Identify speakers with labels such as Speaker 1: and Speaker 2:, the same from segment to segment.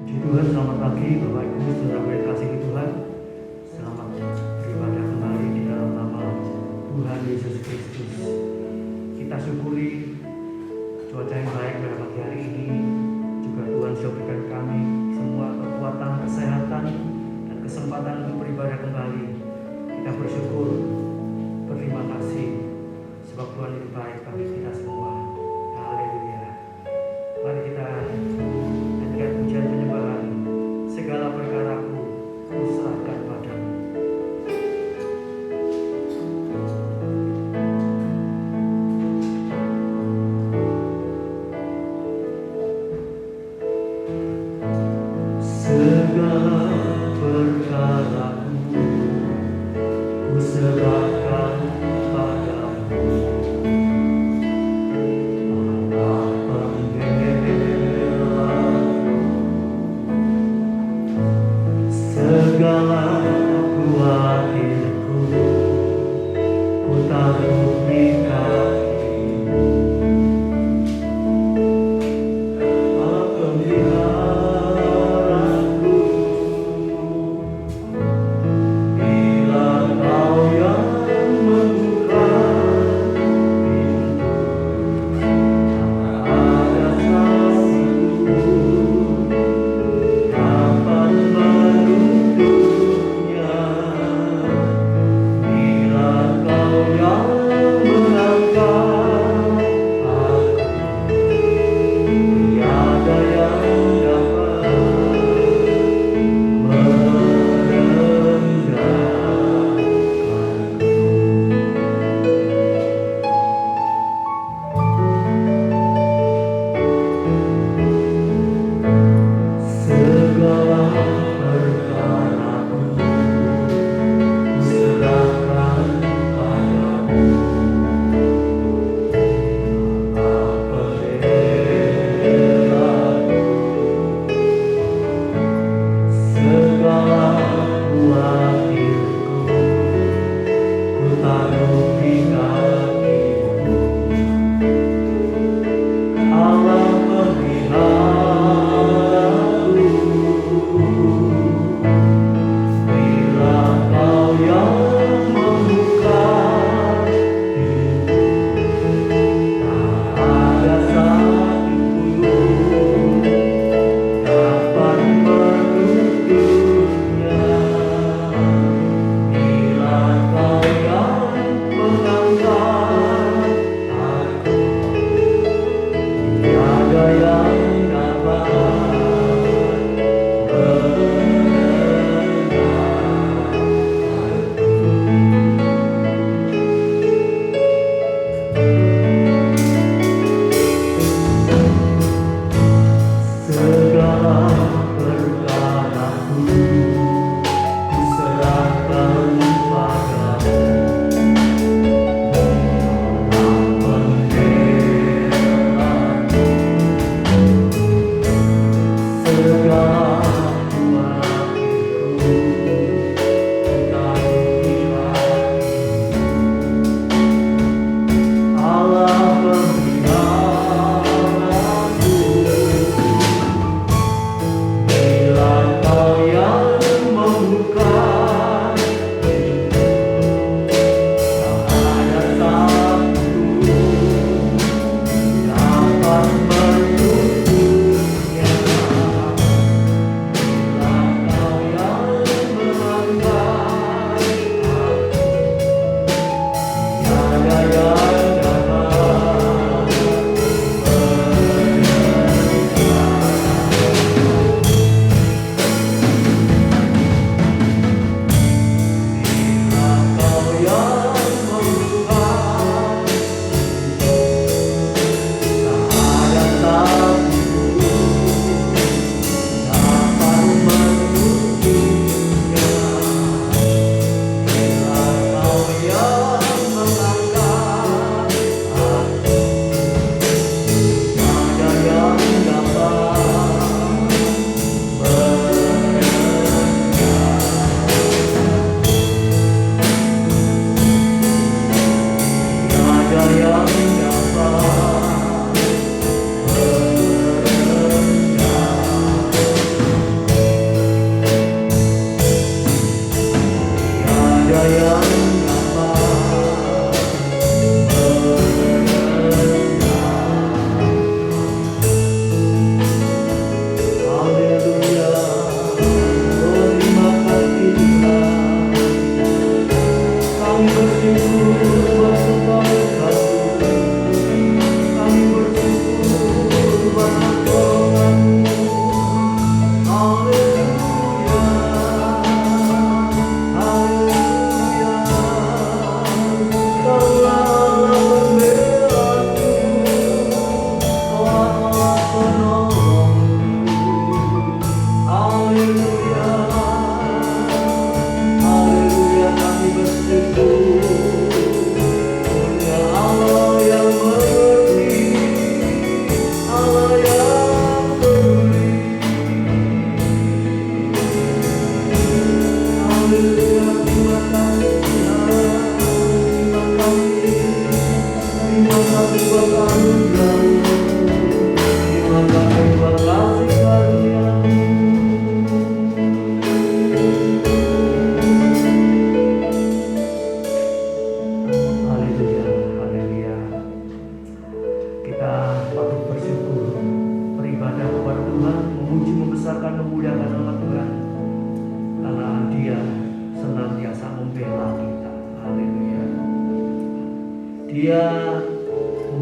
Speaker 1: Puji Tuhan, selamat pagi Bapak Ibu, saudara yang kasih Tuhan. Selamat beribadah kembali di dalam nama Tuhan Yesus Kristus. Kita syukuri cuaca yang baik pada pagi hari ini. Juga Tuhan sudah berikan kami semua kekuatan, kesehatan, dan kesempatan untuk beribadah kembali. Kita bersyukur, berterima kasih, sebab Tuhan itu baik bagi kita semua. Haleluya. Mari kita nyanyikan pujian penyembahan. Segala perkaraku kuserahkan padamu. Segala perkaraku kuserahkan padamu.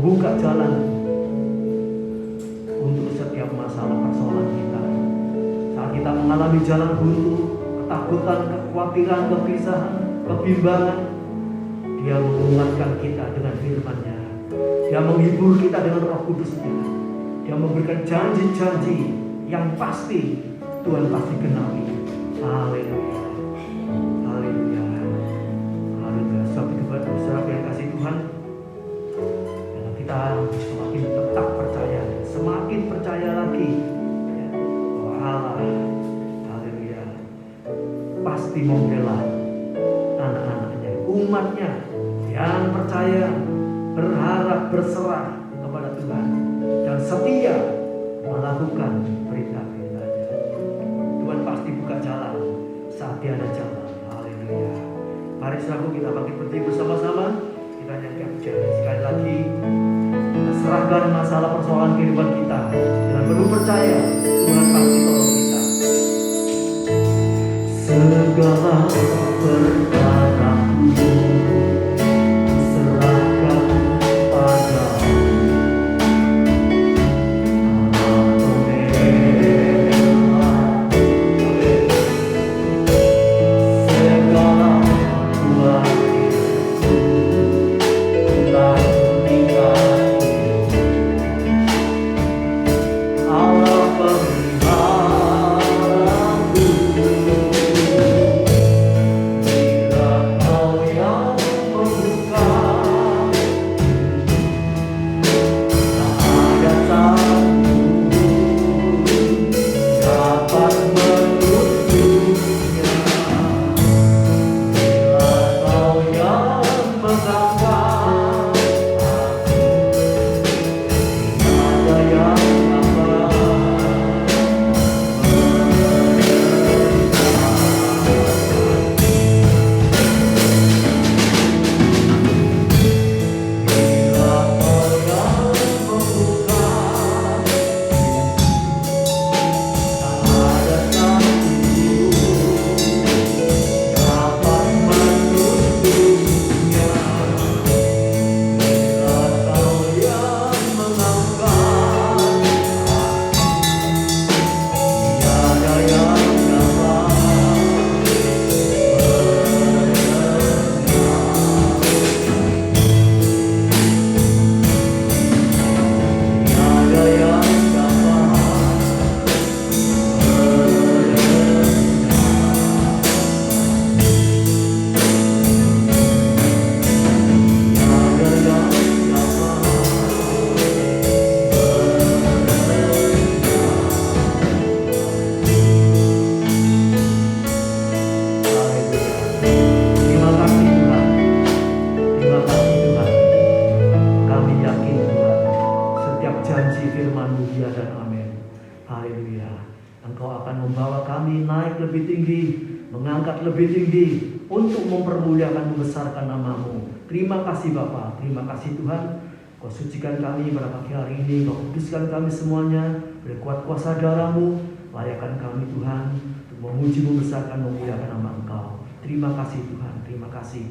Speaker 1: membuka jalan untuk setiap masalah persoalan kita. Saat kita mengalami jalan buntu, ketakutan, kekhawatiran, kegelisahan, kebimbangan, Dia menguatkan kita dengan firman-Nya. Dia menghibur kita dengan Roh Kudus-Nya. Dia memberikan janji-janji yang pasti Tuhan pasti genapi. Haleluya. Haleluya. Haleluya. Sebab itu saudara yang kasih Tuhan, kita semakin tetap percaya, semakin percaya lagi bahwa Allah, haleluya, pasti membela anak-anaknya, umatnya yang percaya, berharap, berserah kepada Tuhan dan setia melakukan perintah-perintahnya. Tuhan pasti buka jalan saat Dia ada jalan. Haleluya. Mari saudaraku, kita bangkit berdiri bersama-sama. Kita nyanyikan pujian sekali lagi. Kita serahkan masalah persoalan kehidupan kita dengan penuh percaya Tuhan pasti tolong kita. Segala perkaraku serahkan padamu. Lebih tinggi untuk mempermuliakan, membesarkan nama-Mu. Terima kasih Bapa, terima kasih Tuhan. Kau sucikan kami pada pagi hari ini, Kau kuduskan kami semuanya, beri kuat kuasa darah-Mu, layakkan kami Tuhan untuk memuji, membesarkan, memuliakan nama Engkau. Terima kasih Tuhan, terima kasih.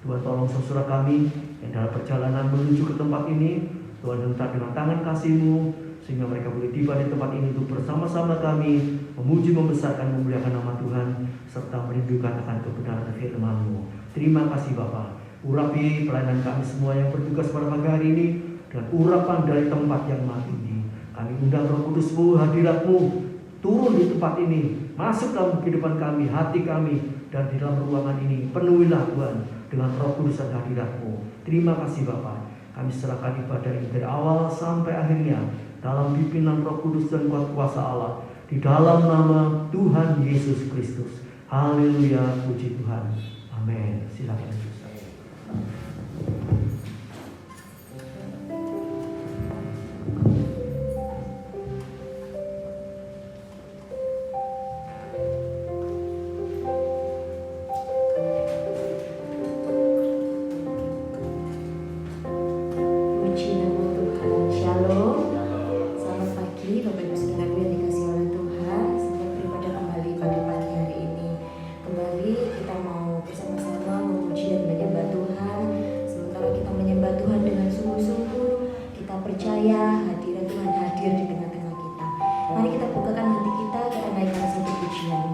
Speaker 1: Tuhan tolong saudara kami yang dalam perjalanan menuju ke tempat ini, Tuhan hentak dengan tangan kasih-Mu, sehingga mereka boleh tiba di tempat ini untuk bersama-sama kami memuji, membesarkan, memuliakan nama Tuhan, serta merindukan akan kebenaran firman-Mu. Terima kasih Bapa. Urapi pelayanan kami semua yang bertugas pada pagi hari ini dengan urapan dari tempat yang maha tinggi. Kami undang Roh Kudus-Mu, hadirat-Mu turun di tempat ini, masuk dalam kehidupan kami, hati kami, dan di dalam ruangan ini. Penuhilah Tuhan dengan Roh Kudus dan hadirat-Mu. Terima kasih Bapa. Kami serahkan ibadah ini dari awal sampai akhirnya dalam pimpinan Roh Kudus dan kuat kuasa Allah, di dalam nama Tuhan Yesus Kristus. Haleluya, puji Tuhan. Amin. Silakan Ustaz.
Speaker 2: Puji nama Tuhan. Shalom. Selamat pagi Bapak Ibu Saudaraku yang dikasihi oleh Tuhan. Selamat beribadah kembali pada pagi hari ini. Kembali kita mau bersama-sama memuji dan menyembah Tuhan. Sementara kita menyembah Tuhan dengan sungguh-sungguh, percaya hadirat Tuhan hadir di tengah-tengah kita. Mari kita bukakan hati kita naikkan satu pujian.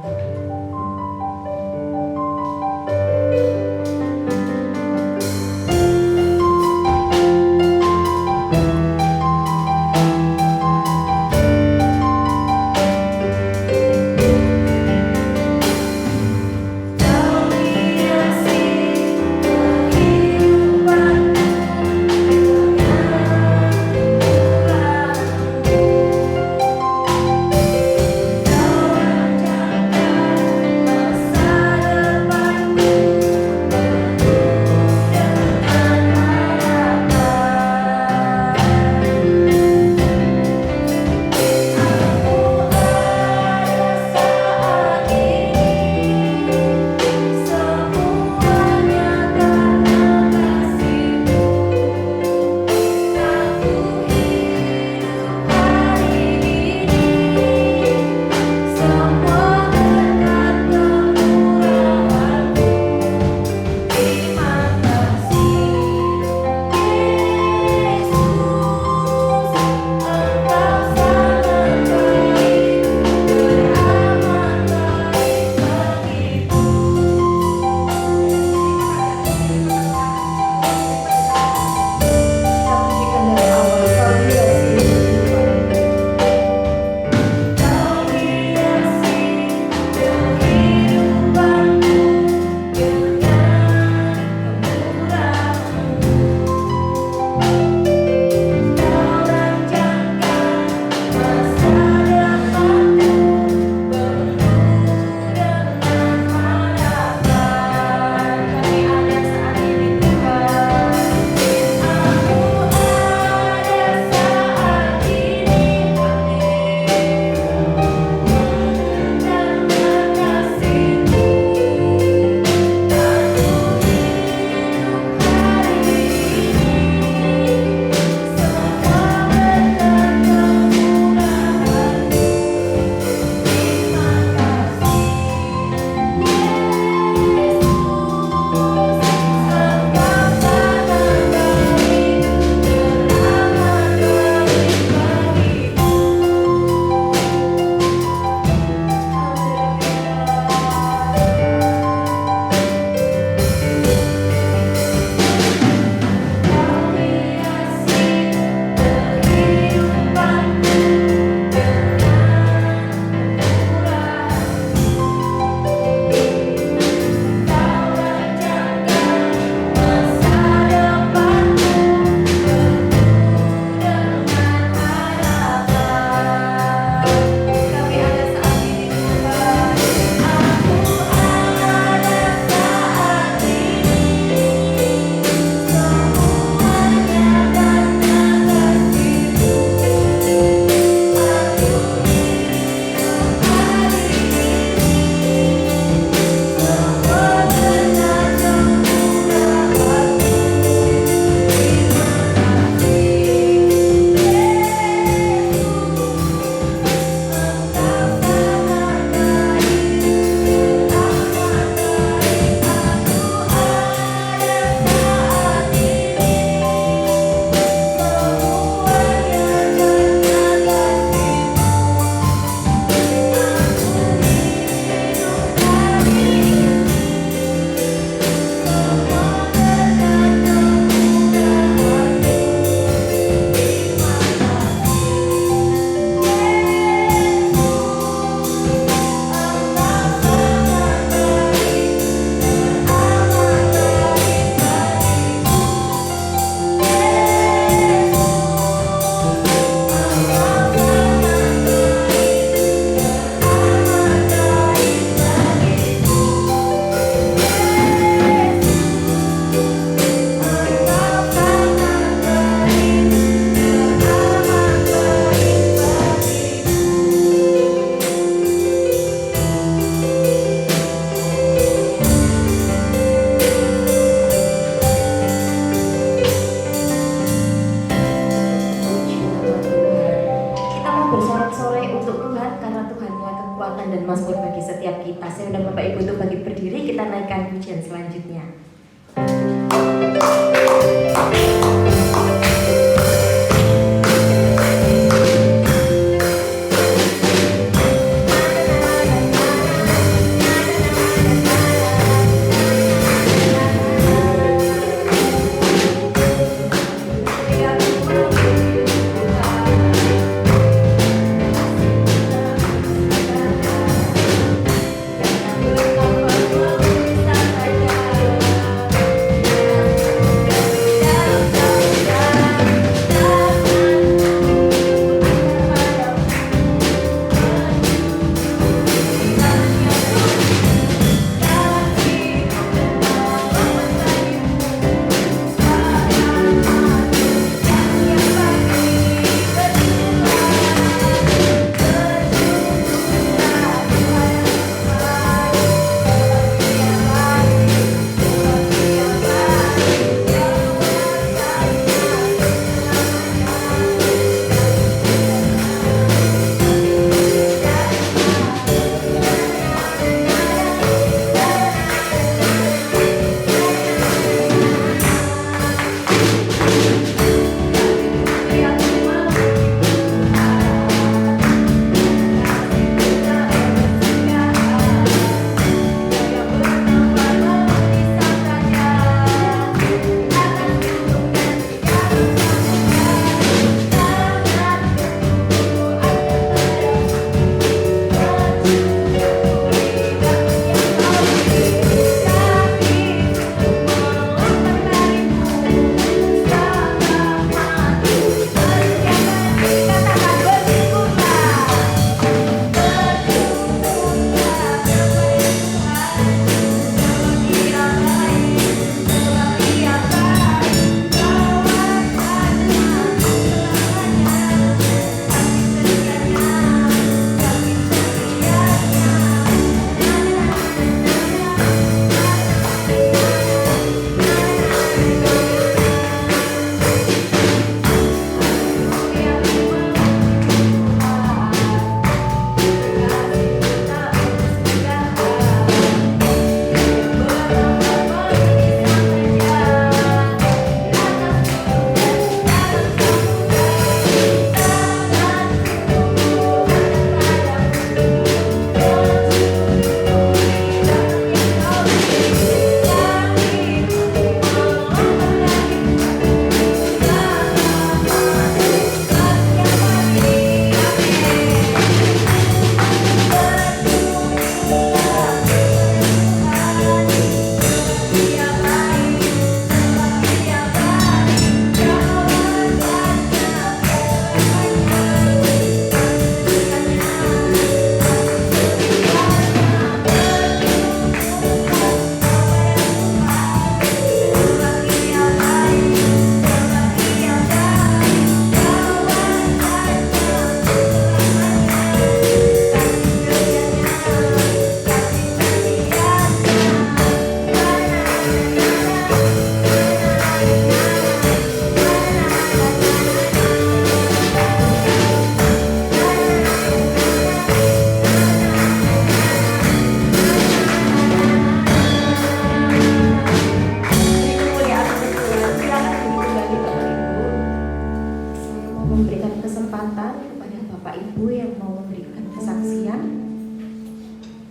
Speaker 2: memberikan kesempatan kepada Bapak Ibu yang mau memberikan kesaksian.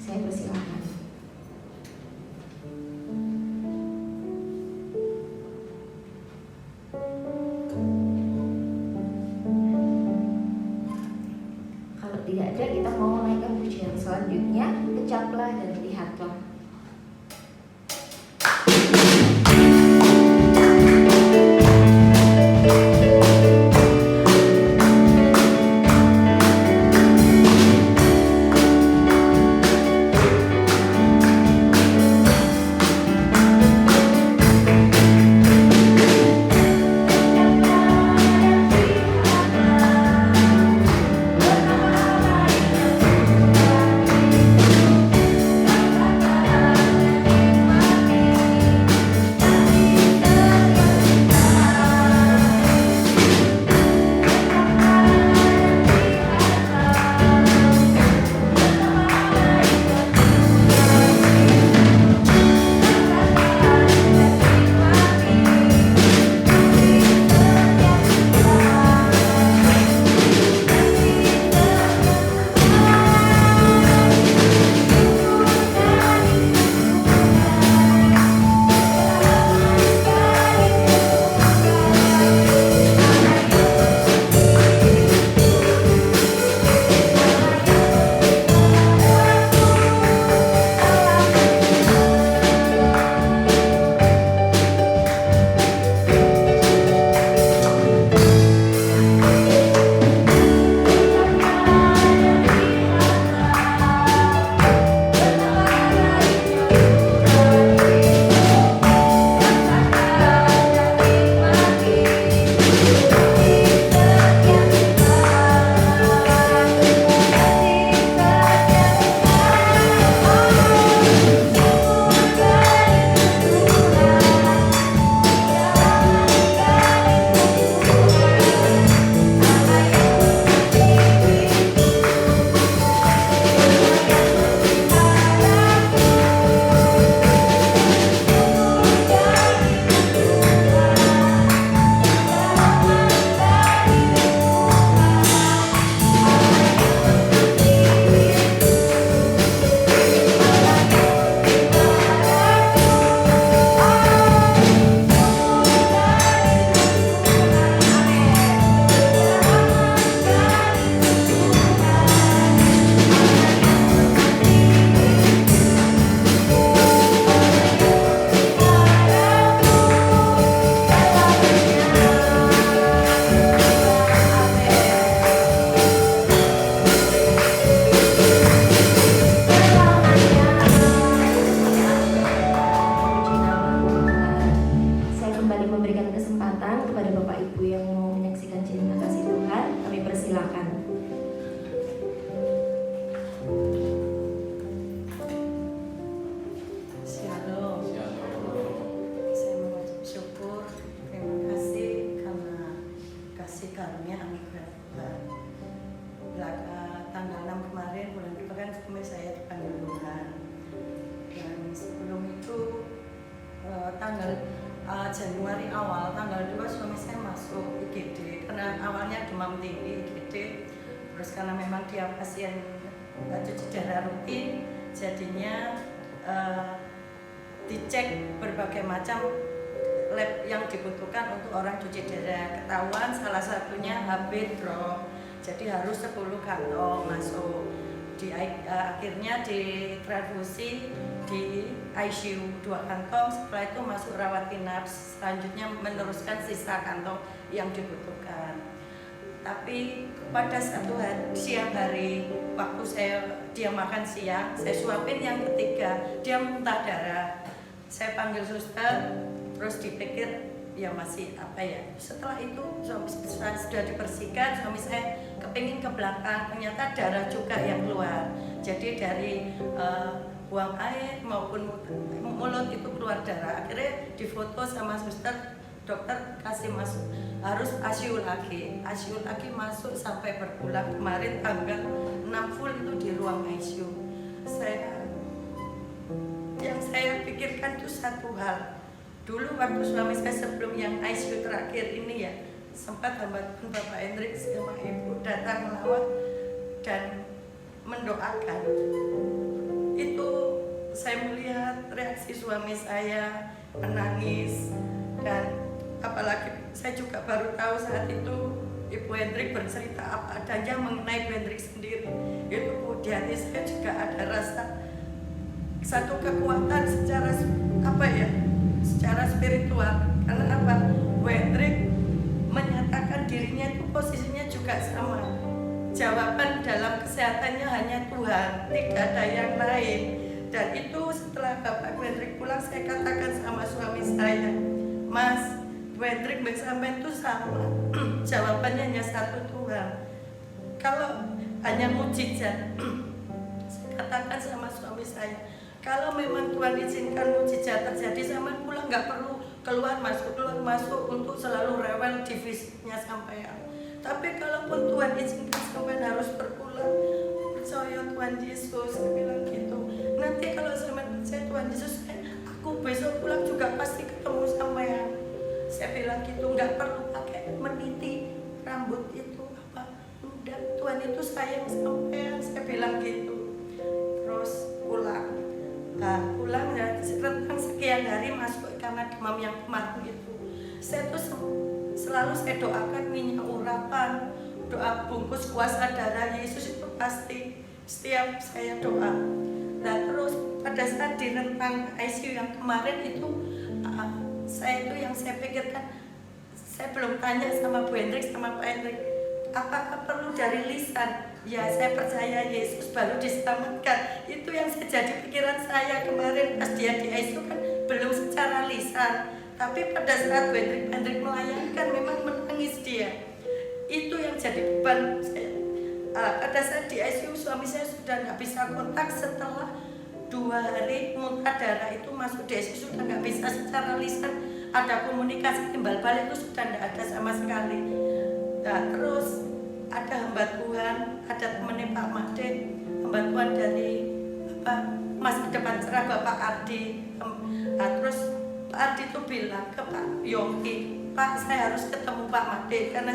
Speaker 2: Saya persilakan. Kalau tidak ada, kita mau menaikkan pujian selanjutnya. Kecaplah dan lihatlah.
Speaker 3: Januari awal, tanggal 2 suami saya masuk IGD karena awalnya demam tinggi IGD. Terus karena memang dia pasien cuci darah rutin, jadinya dicek berbagai macam lab yang dibutuhkan untuk orang cuci darah. Ketahuan salah satunya HB drop, jadi harus 10 kantong masuk. Akhirnya ditransfusi di ICU 2 kantong, setelah itu masuk rawat inap, selanjutnya meneruskan sisa kantong yang dibutuhkan. Tapi pada satu hari, siang hari, waktu dia makan siang, saya suapin yang ketiga, dia muntah darah. Saya panggil suster, terus dipikir ya masih apa ya. Setelah itu sudah dibersihkan, suami saya kepingin ke belakang, ternyata darah juga yang keluar. Jadi dari buang air maupun mulut itu keluar darah. Akhirnya difoto sama suster, dokter kasih masuk, harus ICU lagi masuk sampai berbulan. Kemarin tanggal 6 full itu di ruang ICU. Yang saya pikirkan itu satu hal. Dulu waktu suami saya sebelum yang ICU terakhir ini ya, sempat hamba Tuhan Bapak Hendrik sama Ibu datang melawat dan mendoakan. Itu saya melihat reaksi suami saya menangis, dan apalagi saya juga baru tahu saat itu Ibu Hendrik bercerita apa adanya mengenai Ibu Hendrik sendiri. Itu di hati saya juga ada rasa satu kekuatan secara secara spiritual. Karena apa? Bu Hendrik menyatakan dirinya itu posisinya juga sama. Jawaban dalam kesehatannya hanya Tuhan, tidak ada yang lain. Dan itu setelah Bapak Bu Hendrik pulang, saya katakan sama suami saya, Mas, Bu Hendrik sampai itu sama. Jawabannya hanya satu, Tuhan. Kalau hanya mujizat, saya katakan sama suami saya, kalau memang Tuhan izinkan mujizat terjadi, sama pulang nggak perlu keluar masuk untuk selalu rewel di fisiknya sampean. Tapi kalaupun Tuhan izinkan sampean harus berpulang, percaya Tuhan Yesus, saya bilang gitu. Nanti kalau sampean percaya Tuhan Yesus, aku besok pulang juga pasti ketemu sampean. Saya bilang gitu, nggak perlu pakai meniti rambut itu apa. Udah, Tuhan itu sayang sampean, saya bilang gitu. Terus pulang. Nah, pulang ya rentang sekian hari masuk karena demam yang kemarin itu. Saya tuh selalu saya doakan minyak urapan, doa bungkus kuasa darah Yesus itu pasti setiap saya doa. Nah terus pada saat di rentang ICU yang kemarin itu saya itu yang saya pikirkan, saya belum tanya sama Bu Hendrik sama Pak Hendrik, apakah perlu dari lisan? Ya saya percaya Yesus baru diselamatkan. Itu yang jadi pikiran saya kemarin pas dia di ICU kan belum secara lisan. Tapi pada saat Bu Hendrik melayangkan memang menangis dia. Itu yang jadi beban saya. Pada saat di ICU suami saya sudah nggak bisa kontak setelah 2 hari muntah darah itu masuk di ICU sudah nggak bisa secara lisan. Ada komunikasi timbal balik itu sudah nggak ada sama sekali. Nah terus ada hamba Tuhan, ada temannya Pak Made, hamba Tuhan dari Masa Depan Cerah Bapak Ardi. Nah, terus Pak Ardi itu bilang ke Pak Yongki, Pak saya harus ketemu Pak Made karena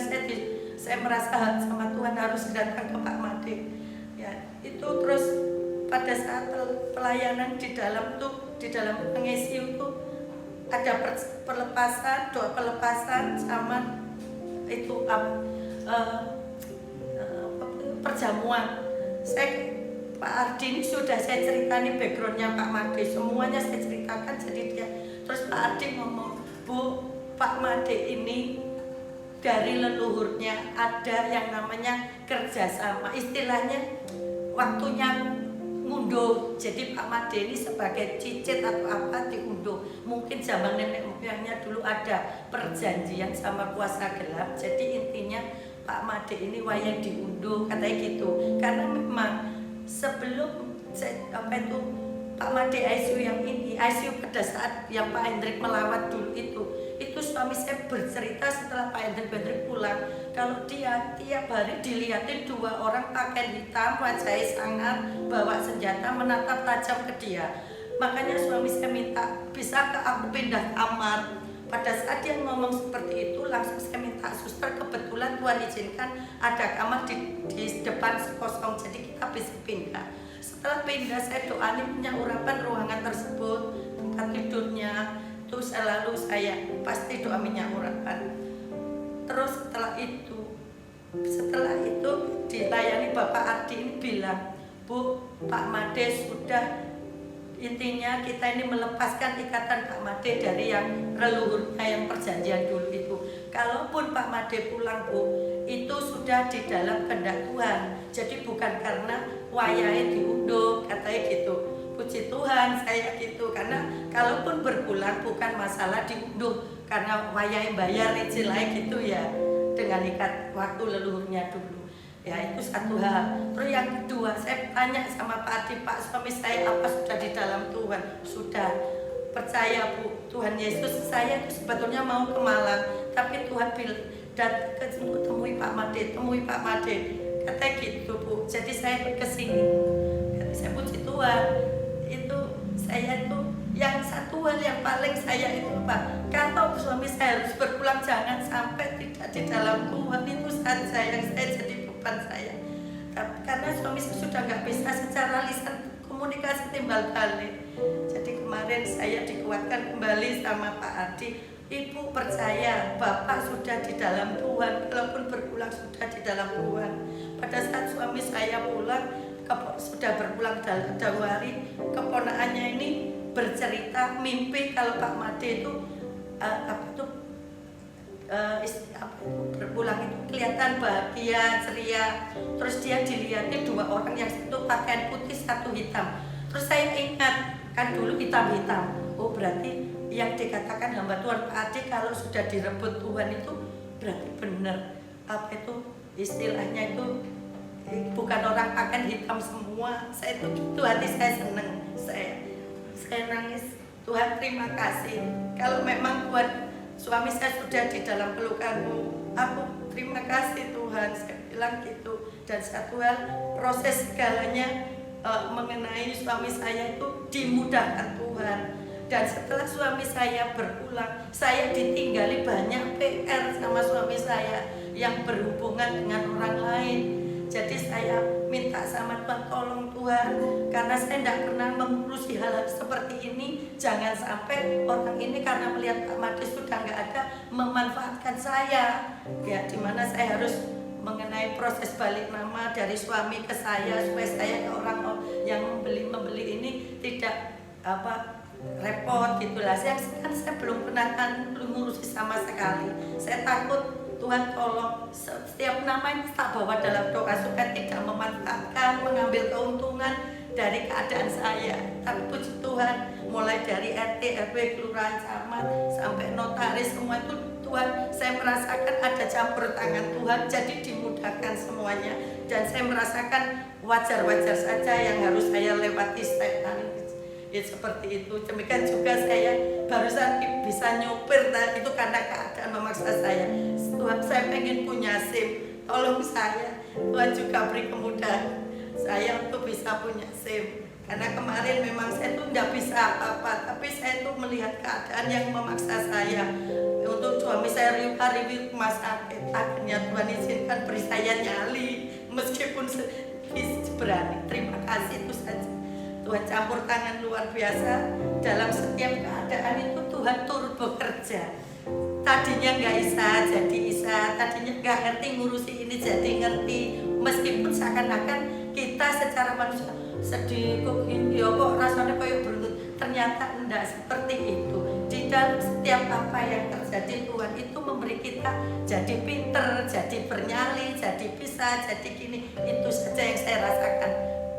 Speaker 3: saya merasa sama Tuhan harus datang ke Pak Made. Ya itu terus pada saat pelayanan di dalam pengisiu itu ada pelepasan, doa pelepasan sama itu perjamuan. Pak Ardi ini sudah saya ceritakan backgroundnya Pak Made, semuanya saya ceritakan. Jadi dia terus Pak Ardi ngomong, Bu, Pak Made ini dari leluhurnya ada yang namanya kerjasama, istilahnya waktunya ngunduh. Jadi Pak Made ini sebagai cicit atau apa diunduh. Mungkin zaman nenek moyangnya dulu ada perjanjian sama kuasa gelap. Jadi intinya Pak Made ini wayang diunduh, katanya gitu. Karena memang sebelum Pak Made ICU yang ini, ICU pada saat yang Pak Hendrik melawat dulu itu suami saya bercerita setelah Pak Hendrik pulang, kalau dia tiap hari dilihatin 2 orang pakai hitam, wajahnya sangar, bawa senjata, menatap tajam ke dia. Makanya suami saya minta, bisakah aku pindah kamar? Pada saat dia ngomong seperti itu, langsung saya minta suster, kebetulan Tuhan izinkan ada kamar di depan kosong, jadi kita bisa pindah. Setelah pindah, saya doain minyak urapan ruangan tersebut, tempat tidurnya, itu selalu saya pasti doa minyak urapan. Terus setelah itu dilayani Bapak Ardi ini bilang, Bu, Pak Made sudah. Intinya kita ini melepaskan ikatan Pak Made dari yang leluhurnya yang perjanjian dulu itu. Kalaupun Pak Made pulang, Bu, itu sudah di dalam kehendak Tuhan. Jadi bukan karena wayahe diunduh, katanya gitu. Puji Tuhan saya gitu, karena kalaupun berpulang bukan masalah diunduh karena wayahe bayar istilahnya gitu ya, dengan ikat waktu leluhurnya dulu. Ya itu satu hal. Terus yang kedua, saya tanya sama Pak Adi, Pak suami saya apa sudah di dalam Tuhan? Sudah. Percaya Bu, Tuhan Yesus, saya itu sebetulnya mau ke Malang, tapi Tuhan bilang temui Pak Made, katanya gitu Bu. Jadi saya ke sini. Jadi saya puji Tuhan. Itu saya itu yang satu hal yang paling saya itu Pak, kalau suami saya harus berpulang jangan sampai tidak di dalam Tuhan itu saja yang saya jadi beban saya. Karena suami saya sudah nggak bisa secara lisan komunikasi timbal balik. Jadi kemarin saya dikuatkan kembali sama Pak Adi. Ibu percaya Bapak sudah di dalam Tuhan, walaupun berulang sudah di dalam Tuhan. Pada saat suami saya pulang, sudah berpulang dalam hari, keponakannya ini bercerita mimpi kalau Pak Made itu berpulang itu kelihatan bahagia, ceria. Terus dia dilihatnya 2 orang yang satu pakaian putih, satu hitam. Terus saya ingat, kan dulu hitam-hitam. Oh berarti yang dikatakan hamba Tuhan Pak Adi kalau sudah direbut Tuhan itu berarti benar. Apa itu istilahnya itu bukan orang pakaian hitam semua. Saya itu hati saya senang. Saya nangis. Tuhan terima kasih. Kalau memang Tuhan suami saya sudah di dalam pelukanmu, aku terima kasih Tuhan. Saya bilang gitu. Dan satu hal, proses segalanya mengenai suami saya itu dimudahkan Tuhan. Dan setelah suami saya berpulang, saya ditinggali banyak PR sama suami saya yang berhubungan dengan orang lain. Jadi saya minta sama Tuhan, tolong Tuhan, karena saya tidak pernah mengurusi hal seperti ini. Jangan sampai orang ini karena melihat Pak Made sudah nggak ada, memanfaatkan saya. Ya, dimana saya harus mengenai proses balik nama dari suami ke saya, supaya saya ke orang yang membeli ini tidak repot gitulah. Saya belum pernah belum ngurusi sama sekali. Saya takut. Tuhan tolong setiap nama ini tak bawa dalam doa supaya tidak memanfaatkan, mengambil keuntungan dari keadaan saya. Tapi puji Tuhan, mulai dari RT, RW, kelurahan, camat sampai notaris, semua itu Tuhan, saya merasakan ada campur tangan Tuhan, jadi dimudahkan semuanya. Dan saya merasakan wajar-wajar saja yang harus saya lewati setiap hari. Ya seperti itu. Demikian juga saya barusan bisa nyopir, itu karena keadaan memaksa saya. Tuhan, saya pengen punya SIM, tolong saya. Tuhan juga beri kemudahan saya untuk bisa punya SIM. Karena kemarin memang saya tuh tidak bisa apa-apa, tapi saya tuh melihat keadaan yang memaksa saya untuk suami saya riwayat rumah sakit. Akhirnya Tuhan izinkan beri saya nyali, meskipun berani. Terima kasih itu saja. Tuhan campur tangan luar biasa dalam setiap keadaan itu. Tuhan turut bekerja. Tadinya nggak bisa jadi bisa, tadinya nggak ngerti ngurusi ini jadi ngerti. Meskipun seakan-akan kita secara manusia sedih kok ini kok rasanya kayak berlutut, ternyata enggak seperti itu. Di dalam setiap apa yang terjadi, Tuhan itu memberi kita jadi pinter, jadi bernyali, jadi bisa, jadi gini. Itu saja yang saya rasakan.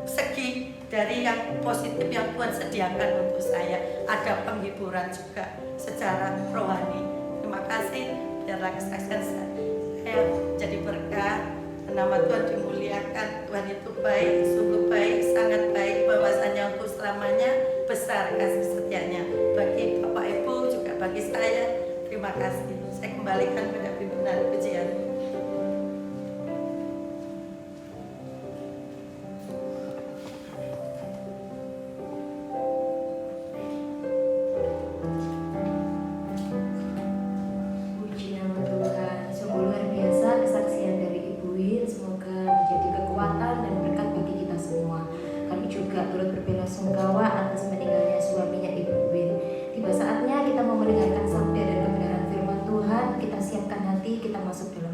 Speaker 3: Segi dari yang positif yang Tuhan sediakan untuk saya, ada penghiburan juga secara rohani. Terima kasih, biarlah kesaksian saya jadi berkat. Nama Tuhan dimuliakan. Tuhan itu baik, sungguh baik, sangat baik. Bahwasanya untuk selamanya besar kasih setianya bagi Bapak Ibu juga bagi saya. Terima kasih. Saya kembalikan pada pimpinan pujian.
Speaker 2: Sungkawa atas meninggalnya suaminya Ibu Win. Tiba saatnya kita mau mendengarkan sabda dan kebenaran firman Tuhan. Kita siapkan hati, kita masuk dalam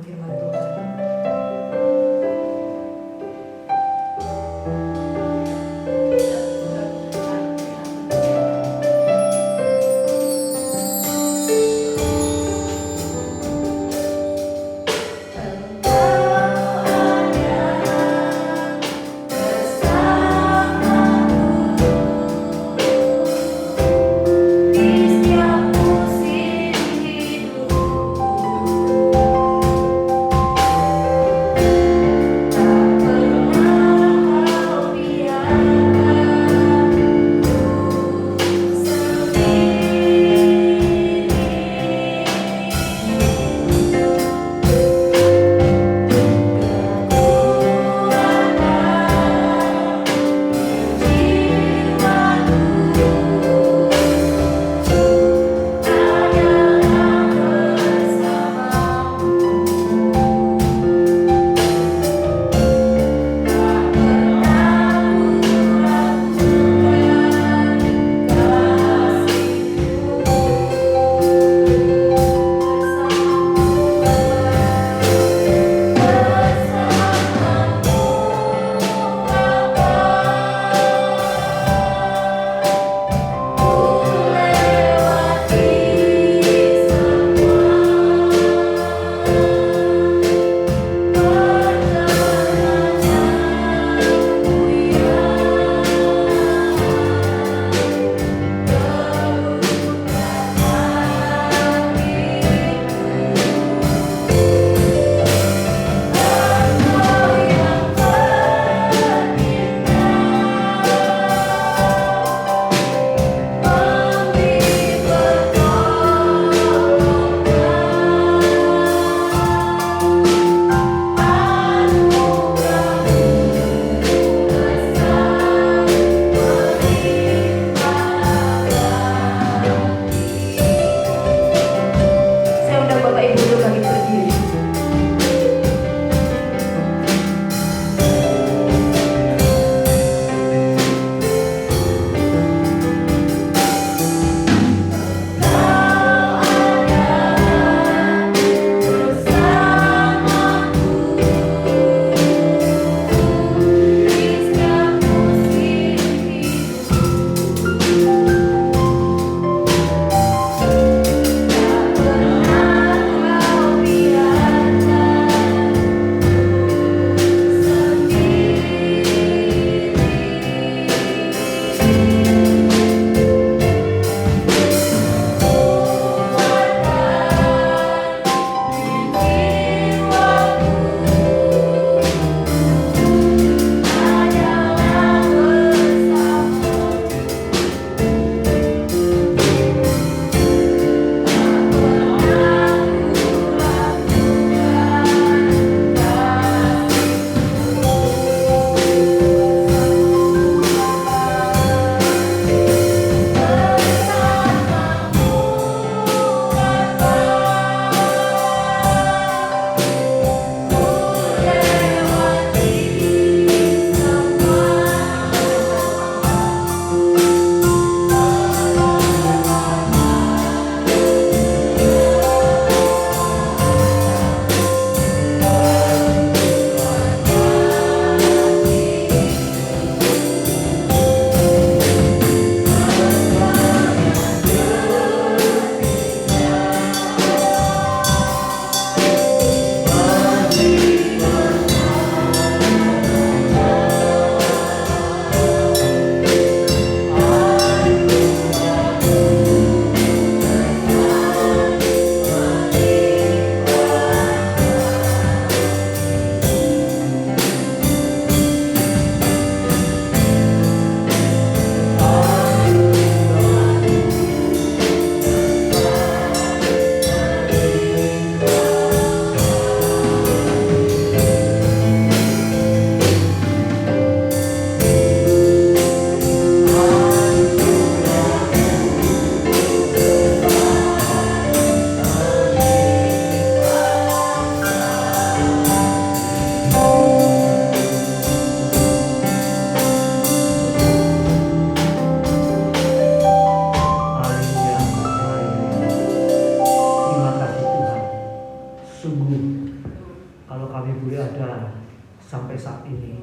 Speaker 1: kami boleh ada sampai saat ini,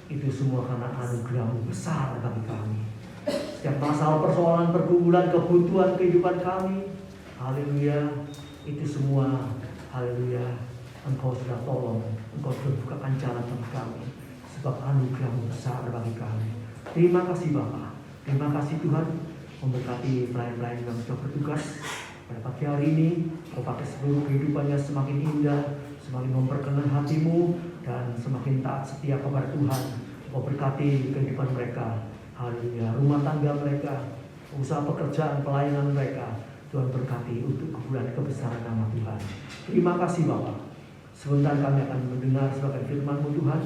Speaker 1: itu semua karena anugerah-Mu besar bagi kami. Setiap masalah, persoalan, pergumulan, kebutuhan kehidupan kami, haleluya, itu semua, haleluya, Engkau sudah tolong, Engkau sudah bukakan jalan bagi kami, sebab anugerah-Mu besar bagi kami. Terima kasih Bapa, terima kasih Tuhan, memberkati pelayan-pelayan yang sudah bertugas pada pagi hari ini. Kau pakai seluruh kehidupannya semakin indah, semakin memperkenan hati-Mu, dan semakin taat setia kepada Tuhan. Kau berkati kehidupan mereka, haleluya, rumah tangga mereka, usaha pekerjaan, pelayanan mereka. Tuhan berkati untuk kemuliaan kebesaran nama Tuhan. Terima kasih Bapa. Sebentar kami akan mendengar sebagai firman-Mu Tuhan.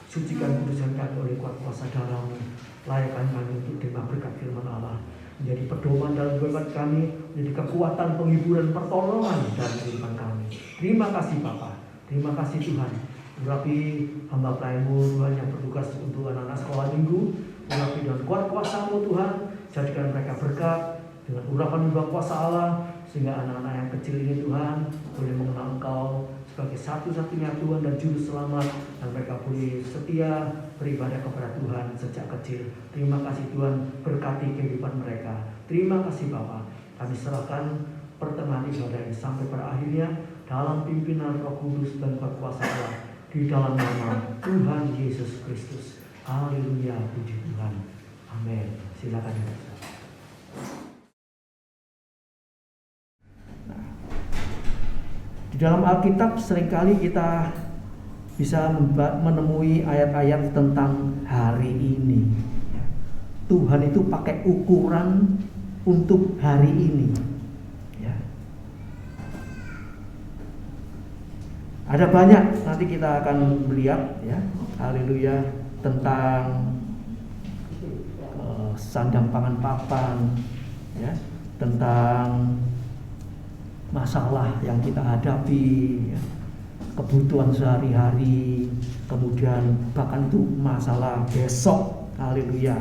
Speaker 1: Sucikan, kuduskan kami oleh kuat kuasa darah-Mu. Layakkan kami untuk terima berkat firman Allah, menjadi pedoman dalam kehidupan kami, menjadi kekuatan, penghiburan, pertolongan dalam kehidupan kami. Terima kasih Bapa. Terima kasih Tuhan. Urapi hamba pelayan-Mu Tuhan yang bertugas untuk anak-anak sekolah minggu. Urapi dengan kuat kuasa-Mu Tuhan. Jadikan mereka berkat dengan urapan kuasa Allah, sehingga anak-anak yang kecil ini Tuhan boleh mengenal Engkau sebagai satu-satunya Tuhan dan Juru Selamat, dan mereka boleh setia beribadah kepada Tuhan sejak kecil. Terima kasih Tuhan, berkati kehidupan mereka. Terima kasih Bapa. Kami serahkan pertengahan ibadah ini sampai pada akhirnya dalam pimpinan Roh Kudus dan kuasa Allah, di dalam nama Tuhan Yesus Kristus. Haleluya, puji Tuhan. Amin. Silakan ya. Di dalam Alkitab seringkali kita bisa menemui ayat-ayat tentang hari ini. Tuhan itu pakai ukuran untuk hari ini. Ya. Ada banyak, nanti kita akan melihat, ya, haleluya, tentang sandang pangan papan, ya, tentang masalah yang kita hadapi, ya, kebutuhan sehari-hari, kemudian bahkan itu masalah besok, haleluya.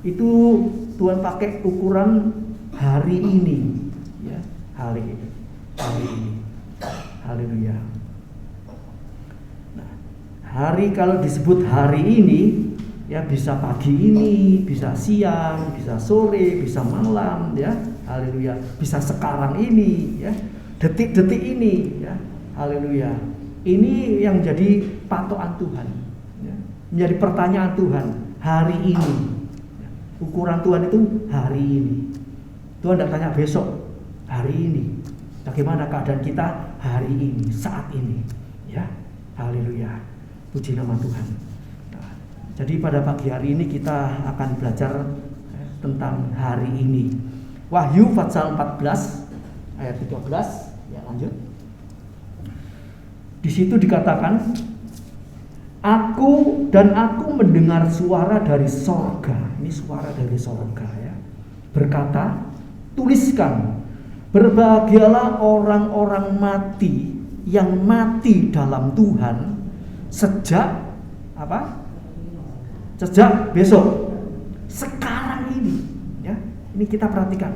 Speaker 1: Itu Tuhan pakai ukuran hari ini, ya, hari ini, haleluya. Nah, hari kalau disebut hari ini, ya bisa pagi ini, bisa siang, bisa sore, bisa malam, ya. Haleluya, bisa sekarang ini, ya, detik-detik ini, ya, haleluya. Ini yang menjadi patokan Tuhan, ya, menjadi pertanyaan Tuhan hari ini. Ya, ukuran Tuhan itu hari ini. Tuhan tidak tanya besok, hari ini. Bagaimana keadaan kita hari ini, saat ini, ya, haleluya. Puji nama Tuhan. Nah, jadi pada pagi hari ini kita akan belajar, ya, tentang hari ini. Wahyu pasal 14 ayat 13, ya, lanjut. Di situ dikatakan, aku mendengar suara dari sorga. Ini suara dari sorga, ya. Berkata, tuliskan, berbahagialah orang-orang mati yang mati dalam Tuhan sejak apa? Sejak besok, sekarang ini. Ini kita perhatikan.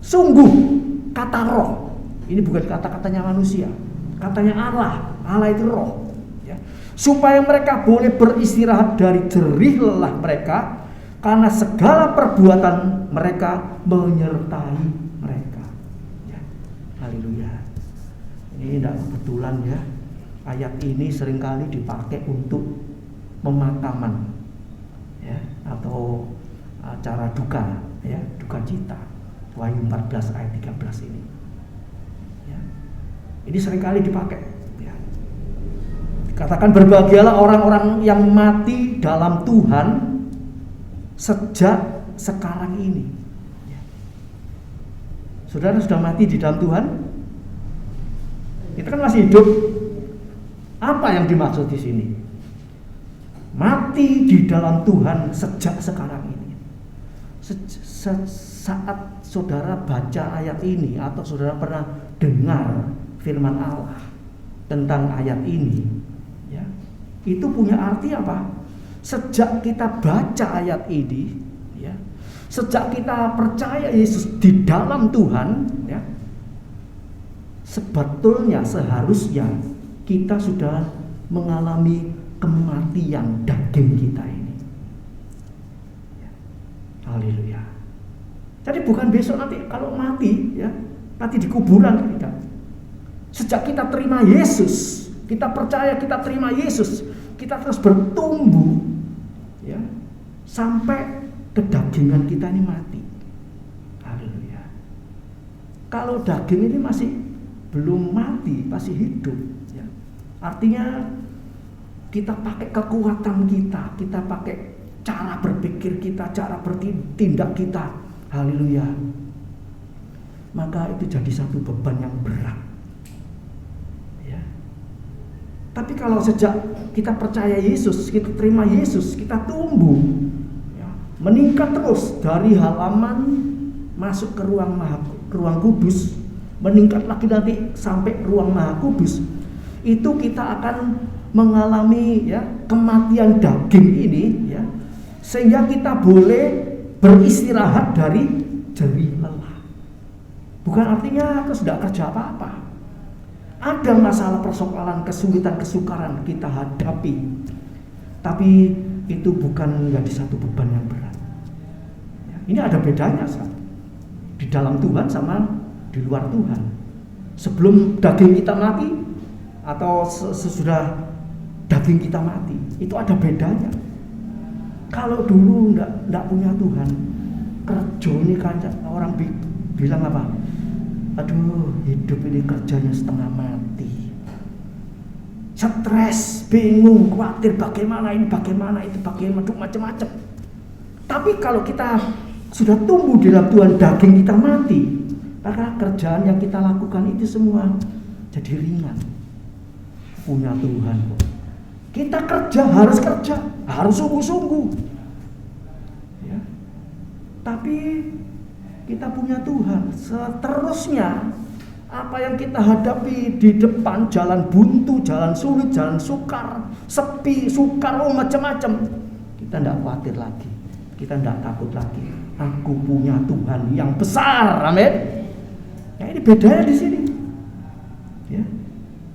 Speaker 1: Sungguh, kata roh. Ini bukan kata-katanya manusia, katanya Allah. Allah itu roh, ya. Supaya mereka boleh beristirahat dari jerih lelah mereka, karena segala perbuatan mereka menyertai mereka, ya. Haleluya. Ini tidak kebetulan, ya. Ayat ini seringkali dipakai untuk pemakaman, ya, atau acara duka, ya, duka cita. Wahyu 14 ayat 13 ini, ya. Ini seringkali dipakai, ya. Katakan, berbahagialah orang-orang yang mati dalam Tuhan sejak sekarang ini, ya. Saudara sudah mati di dalam Tuhan? Kita kan masih hidup. Apa yang dimaksud di sini? Mati di dalam Tuhan sejak sekarang ini. Saat saudara baca ayat ini, atau saudara pernah dengar firman Allah tentang ayat ini, ya, itu punya arti apa? Sejak kita baca ayat ini, ya, sejak kita percaya Yesus di dalam Tuhan, ya, sebetulnya seharusnya kita sudah
Speaker 4: mengalami kematian daging kita ini. Haleluya. Jadi bukan besok nanti kalau mati ya, mati di kuburan, tidak. Sejak kita terima Yesus, kita percaya, kita terima Yesus, kita terus bertumbuh ya, sampai kedagingan kita ini mati. Haleluya. Kalau daging ini masih belum mati, masih hidup ya. Artinya kita pakai kekuatan kita pakai cara berpikir kita, cara bertindak kita. Haleluya. Maka itu jadi satu beban yang berat. Ya. Tapi kalau sejak kita percaya Yesus, kita terima Yesus, kita tumbuh, ya, meningkat terus dari halaman masuk ke ruang kudus, meningkat lagi nanti sampai ruang Maha Kudus. Itu kita akan mengalami ya kematian daging ini ya, sehingga kita boleh beristirahat dari jerih lelah. Bukan artinya terus tidak kerja apa-apa. Ada masalah, persoalan, kesulitan, kesukaran kita hadapi, tapi itu bukan menjadi satu beban yang berat ya, ini ada bedanya di dalam Tuhan sama di luar Tuhan. Sebelum daging kita mati atau sesudah daging kita mati, itu ada bedanya. Kalau dulu enggak punya Tuhan, kerja ini kan orang bilang apa? Aduh, hidup ini kerjanya setengah mati. Stres, bingung, khawatir bagaimana ini, bagaimana itu, bagaimana macam-macam. Tapi kalau kita sudah tumbuh di dalam Tuhan, daging kita mati, maka kerjaan yang kita lakukan itu semua jadi ringan. Punya Tuhan. Kita harus kerja, harus sungguh-sungguh. Ya. Tapi kita punya Tuhan. Seterusnya apa yang kita hadapi di depan, jalan buntu, jalan sulit, jalan sukar, sepi, sukar, macam-macam, kita tidak khawatir lagi, kita tidak takut lagi. Aku punya Tuhan yang besar, amin. Nah, ini bedanya di sini, ya,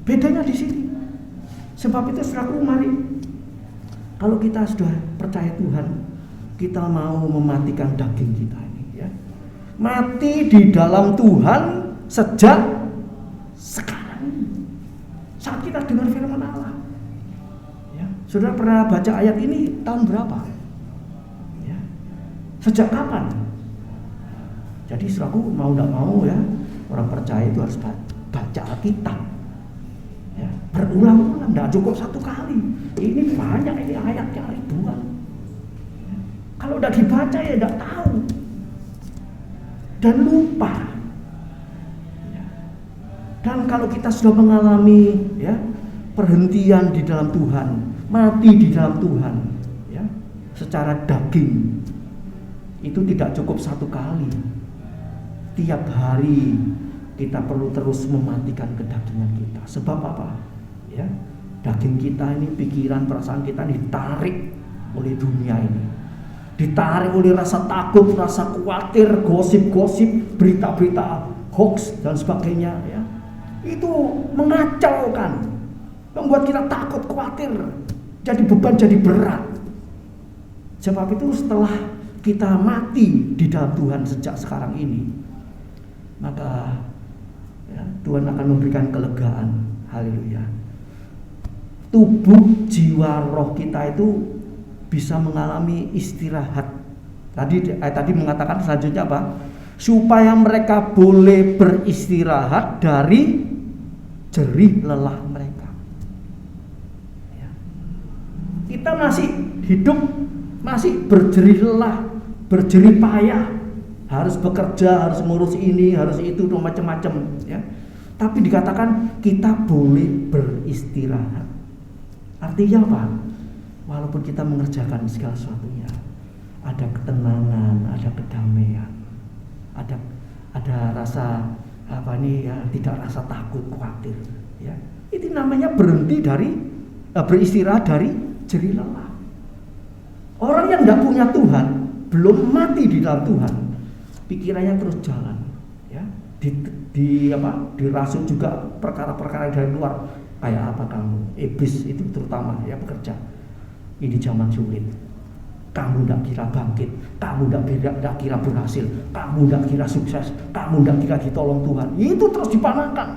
Speaker 4: bedanya di sini. Sebab itu saudaraku, mari kalau kita sudah percaya Tuhan, kita mau mematikan daging kita ini, ya. Mati di dalam Tuhan sejak sekarang, saat kita dengar firman Allah. Ya, saudara pernah baca ayat ini tahun berapa? Ya, sejak kapan? Jadi saudaraku, mau tidak mau ya, orang percaya itu harus baca Alkitab. Ya, berulang-ulang, tidak cukup satu kali. Ini banyak, ini ayatnya ribuan. Ya, kalau tidak dibaca ya tidak tahu dan lupa. Ya. Dan kalau kita sudah mengalami ya perhentian di dalam Tuhan, mati di dalam Tuhan, ya, secara daging, itu tidak cukup satu kali. Tiap hari kita perlu terus mematikan kedagingan kita. Sebab apa? Ya, daging kita ini, pikiran, perasaan kita ditarik oleh dunia ini, ditarik oleh rasa takut, rasa khawatir, gosip-gosip, berita-berita hoax dan sebagainya. Ya, itu mengacaukan, membuat kita takut, khawatir, jadi beban, jadi berat. Sebab itu setelah kita mati di dalam Tuhan sejak sekarang ini, maka ya, Tuhan akan memberikan kelegaan. Haleluya. Tubuh, jiwa, roh kita itu bisa mengalami istirahat. Tadi mengatakan selanjutnya apa? Supaya mereka boleh beristirahat dari jerih lelah mereka. Ya. Kita masih hidup, masih berjerih lelah, berjerih payah, harus bekerja, harus ngurus ini, harus itu, macam-macam. Ya. Tapi dikatakan kita boleh beristirahat. Artinya apa? Walaupun kita mengerjakan segala sesuatunya, ada ketenangan, ada kedamaian, ada rasa apa nih ya, tidak rasa takut, khawatir. Ya, itu namanya berhenti dari beristirahat dari jerih lelah. Orang yang tidak punya Tuhan, belum mati di dalam Tuhan, pikirannya terus jalan. Ya, dirasuk juga perkara-perkara dari luar. Kayak apa kamu? Iblis itu terutama ya bekerja. Ini zaman sulit. Kamu tidak kira bangkit, kamu tidak kira berhasil, kamu tidak kira sukses, kamu tidak kira ditolong Tuhan. Itu terus dipanahkan.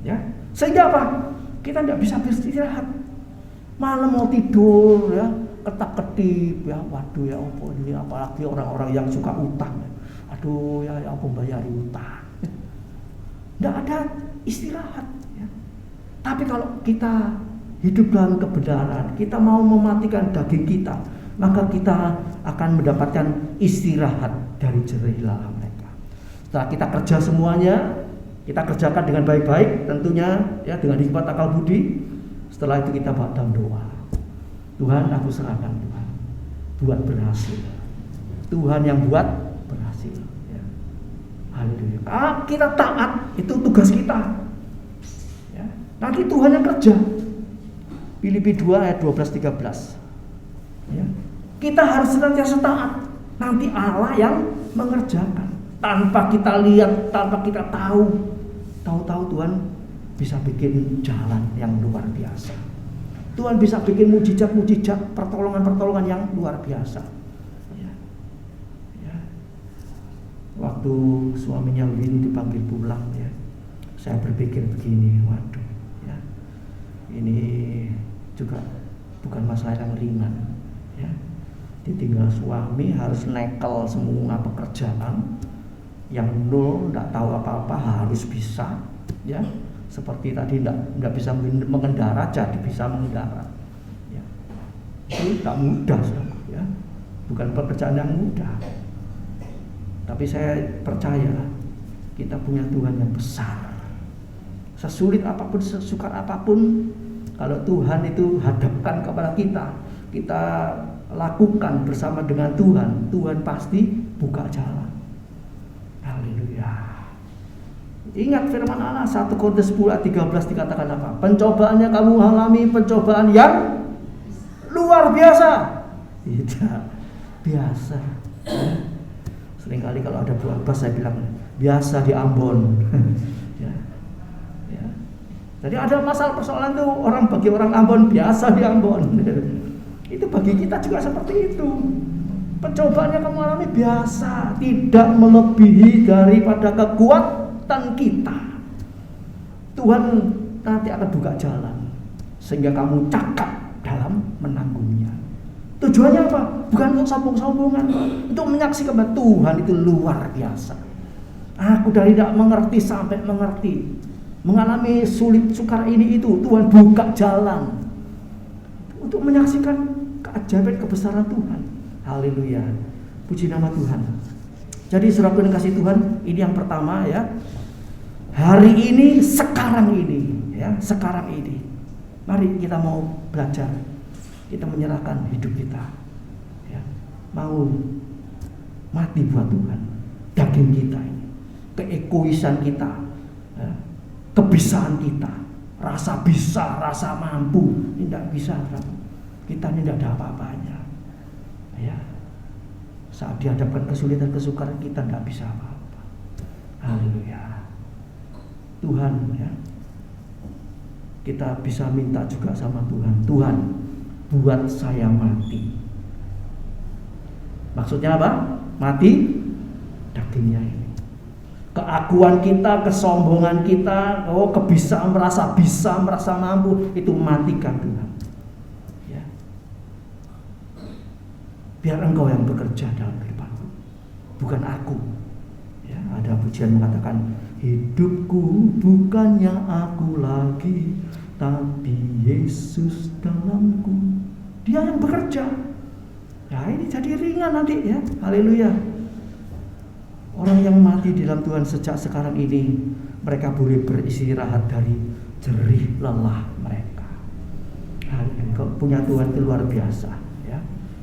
Speaker 4: Ya. Sehingga apa? Kita tidak bisa beristirahat. Malam mau tidur ya, ketak-ketip ya, waduh ya apa ini, apalagi orang-orang yang suka utang. Aduh ya apa bayar utang. Tidak ada istirahat ya. Tapi kalau kita hidup dalam kebenaran, kita mau mematikan daging kita, maka kita akan mendapatkan istirahat dari jerih lelah mereka. Setelah kita kerja semuanya, kita kerjakan dengan baik-baik tentunya ya, dengan hikmat akal budi. Setelah itu kita bawa dalam doa. Tuhan, aku serahkan Tuhan, buat berhasil. Tuhan yang buat berhasil ya. Haleluya. Kita taat, itu tugas kita ya. Nanti Tuhan yang kerja. Filipi 2 ayat 12-13 ya. Kita harus senantiasa taat. Nanti Allah yang mengerjakan. Tanpa kita lihat, tanpa kita tahu. Tahu-tahu Tuhan bisa bikin jalan yang luar biasa. Tuhan bisa bikin mujizat-mujizat, pertolongan-pertolongan yang luar biasa ya. Ya. Waktu suaminya Win dipanggil pulang ya, saya berpikir begini, waduh ya, ini juga bukan masalah yang ringan ya. Ditinggal suami, harus nekel semua pekerjaan, yang nol, tidak tahu apa-apa harus bisa ya. Seperti tadi tidak bisa mengendara, jadi bisa mengendara ya. Itu tak mudah ya. Bukan pekerjaan yang mudah. Tapi saya percaya kita punya Tuhan yang besar. Sesulit apapun, sesukar apapun, kalau Tuhan itu hadapkan kepada kita, kita lakukan bersama dengan Tuhan, Tuhan pasti buka jalan. Haleluya. Ingat firman Allah 1 Korintus 10 ayat 13 dikatakan apa? Pencobaannya kamu alami pencobaan yang luar biasa. Tidak biasa. Seringkali kalau ada buah bas saya bilang biasa di Ambon. Ya. Ya. Jadi ada masalah persoalan itu bagi orang Ambon biasa di Ambon. Itu bagi kita juga seperti itu. Pencobaannya kamu alami biasa, tidak melebihi daripada kekuatan kita. Tuhan nanti akan buka jalan sehingga kamu cakap dalam menanggungnya. Tujuannya apa? Bukan untuk sombong-sombongan, untuk menyaksikan bahwa Tuhan itu luar biasa. Aku dari tidak mengerti sampai mengerti, mengalami sulit sukar ini itu, Tuhan buka jalan untuk menyaksikan keajaiban kebesaran Tuhan. Haleluya. Puji nama Tuhan. Jadi saudaraku yang kasih Tuhan, ini yang pertama ya. Hari ini, sekarang ini ya, sekarang ini. Mari kita mau belajar. Kita menyerahkan hidup kita. Ya. Mau mati buat Tuhan. Daging kita ini, keegoisan kita, ya, kebisaan kita, rasa bisa, rasa mampu, ini tidak bisa. Kita ini tidak ada apa-apanya. Ya, saat dihadapkan kesulitan kesukaran kita tidak bisa apa-apa. Haleluya. Tuhan ya, kita bisa minta juga sama Tuhan. Tuhan, buat saya mati. Maksudnya apa? Mati dagingnya ini. Keakuan kita, kesombongan kita, kebisaan, merasa bisa, merasa mampu, itu matikan Tuhan. Biar Engkau yang bekerja dalam kehidupanku, bukan aku. Ya, ada pujian mengatakan, hidupku bukannya aku lagi, tapi Yesus dalamku. Dia yang bekerja. Ya ini jadi ringan nanti ya. Haleluya. Orang yang mati di dalam Tuhan sejak sekarang ini, mereka boleh beristirahat dari jerih lelah mereka. Engkau punya Tuhan itu luar biasa.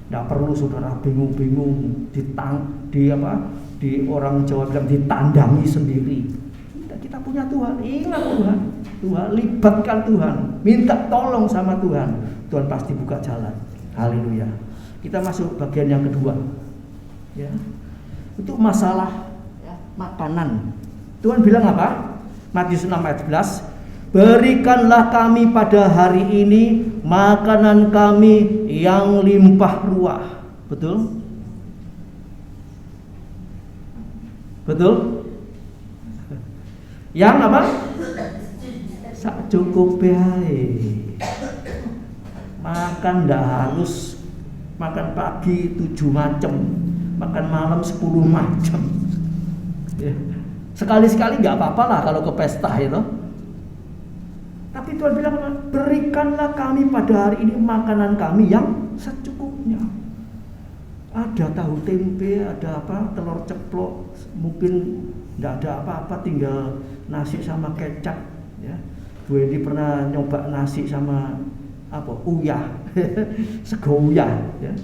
Speaker 4: Tidak perlu saudara bingung-bingung di orang Jawa bilang ditandangi sendiri. Kita punya Tuhan, ingat Tuhan, libatkan Tuhan, minta tolong sama Tuhan, Tuhan pasti buka jalan. Haleluya. Kita masuk bagian yang kedua. Ya. Untuk masalah ya, makanan. Tuhan bilang apa? Matius 6 ayat 11, berikanlah kami pada hari ini makanan kami yang limpah ruah. Betul? Betul? Yang apa? Sak cukup baik. Makan ndak harus makan pagi 7 macam, makan malam 10 macam. Ya. Sekali-sekali nggak apa-apa lah kalau ke pesta itu. Tapi Tuhan bilang, berikanlah kami pada hari ini makanan kami yang secukupnya. Ada tahu tempe, ada apa, telur ceplok, mungkin nggak ada apa-apa, tinggal nasi sama kecap. Ya. Bu Edi pernah nyoba nasi sama apa, uyah, sego uyah. Ya.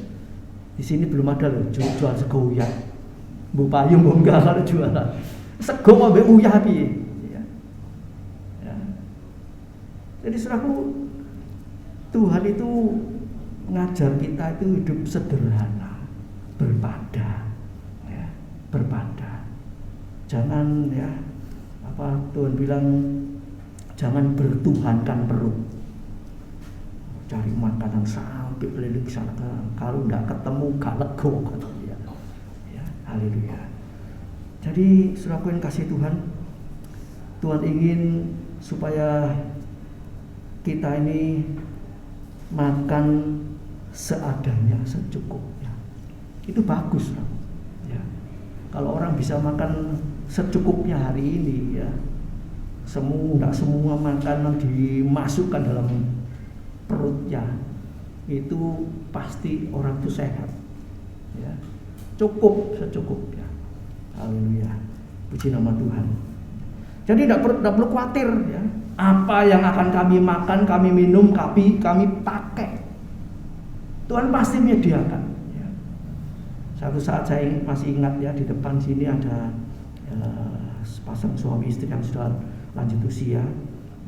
Speaker 4: Di sini belum ada loh jual sego uyah. Bu Payung belum nggak kalau jualan. Sego ambek uyah piye? Ya. Ya. Jadi saudaraku, Tuhan itu mengajar kita itu hidup sederhana, berpada, ya, berpada. Jangan ya, apa Tuhan bilang, jangan bertuhankan perut. Cari makanan sampai keliling sana, kalau tidak ketemu gak lego kata dia. Ya, haleluya. Jadi saudaraku yang kasih Tuhan, Tuhan ingin supaya kita ini makan seadanya, secukupnya. Itu bagus, saudara. Ya. Kalau orang bisa makan secukupnya hari ini, ya, tidak semua makanan dimasukkan dalam perutnya, itu pasti orang itu sehat. Ya. Cukup secukupnya. Haleluya. Puji nama Tuhan. Jadi tidak perlu khawatir, ya. Apa yang akan kami makan, kami minum, kami pakai, Tuhan pasti menyediakan. Ya. Satu saat saya masih ingat ya, di depan sini ada sepasang suami istri yang sudah lanjut usia.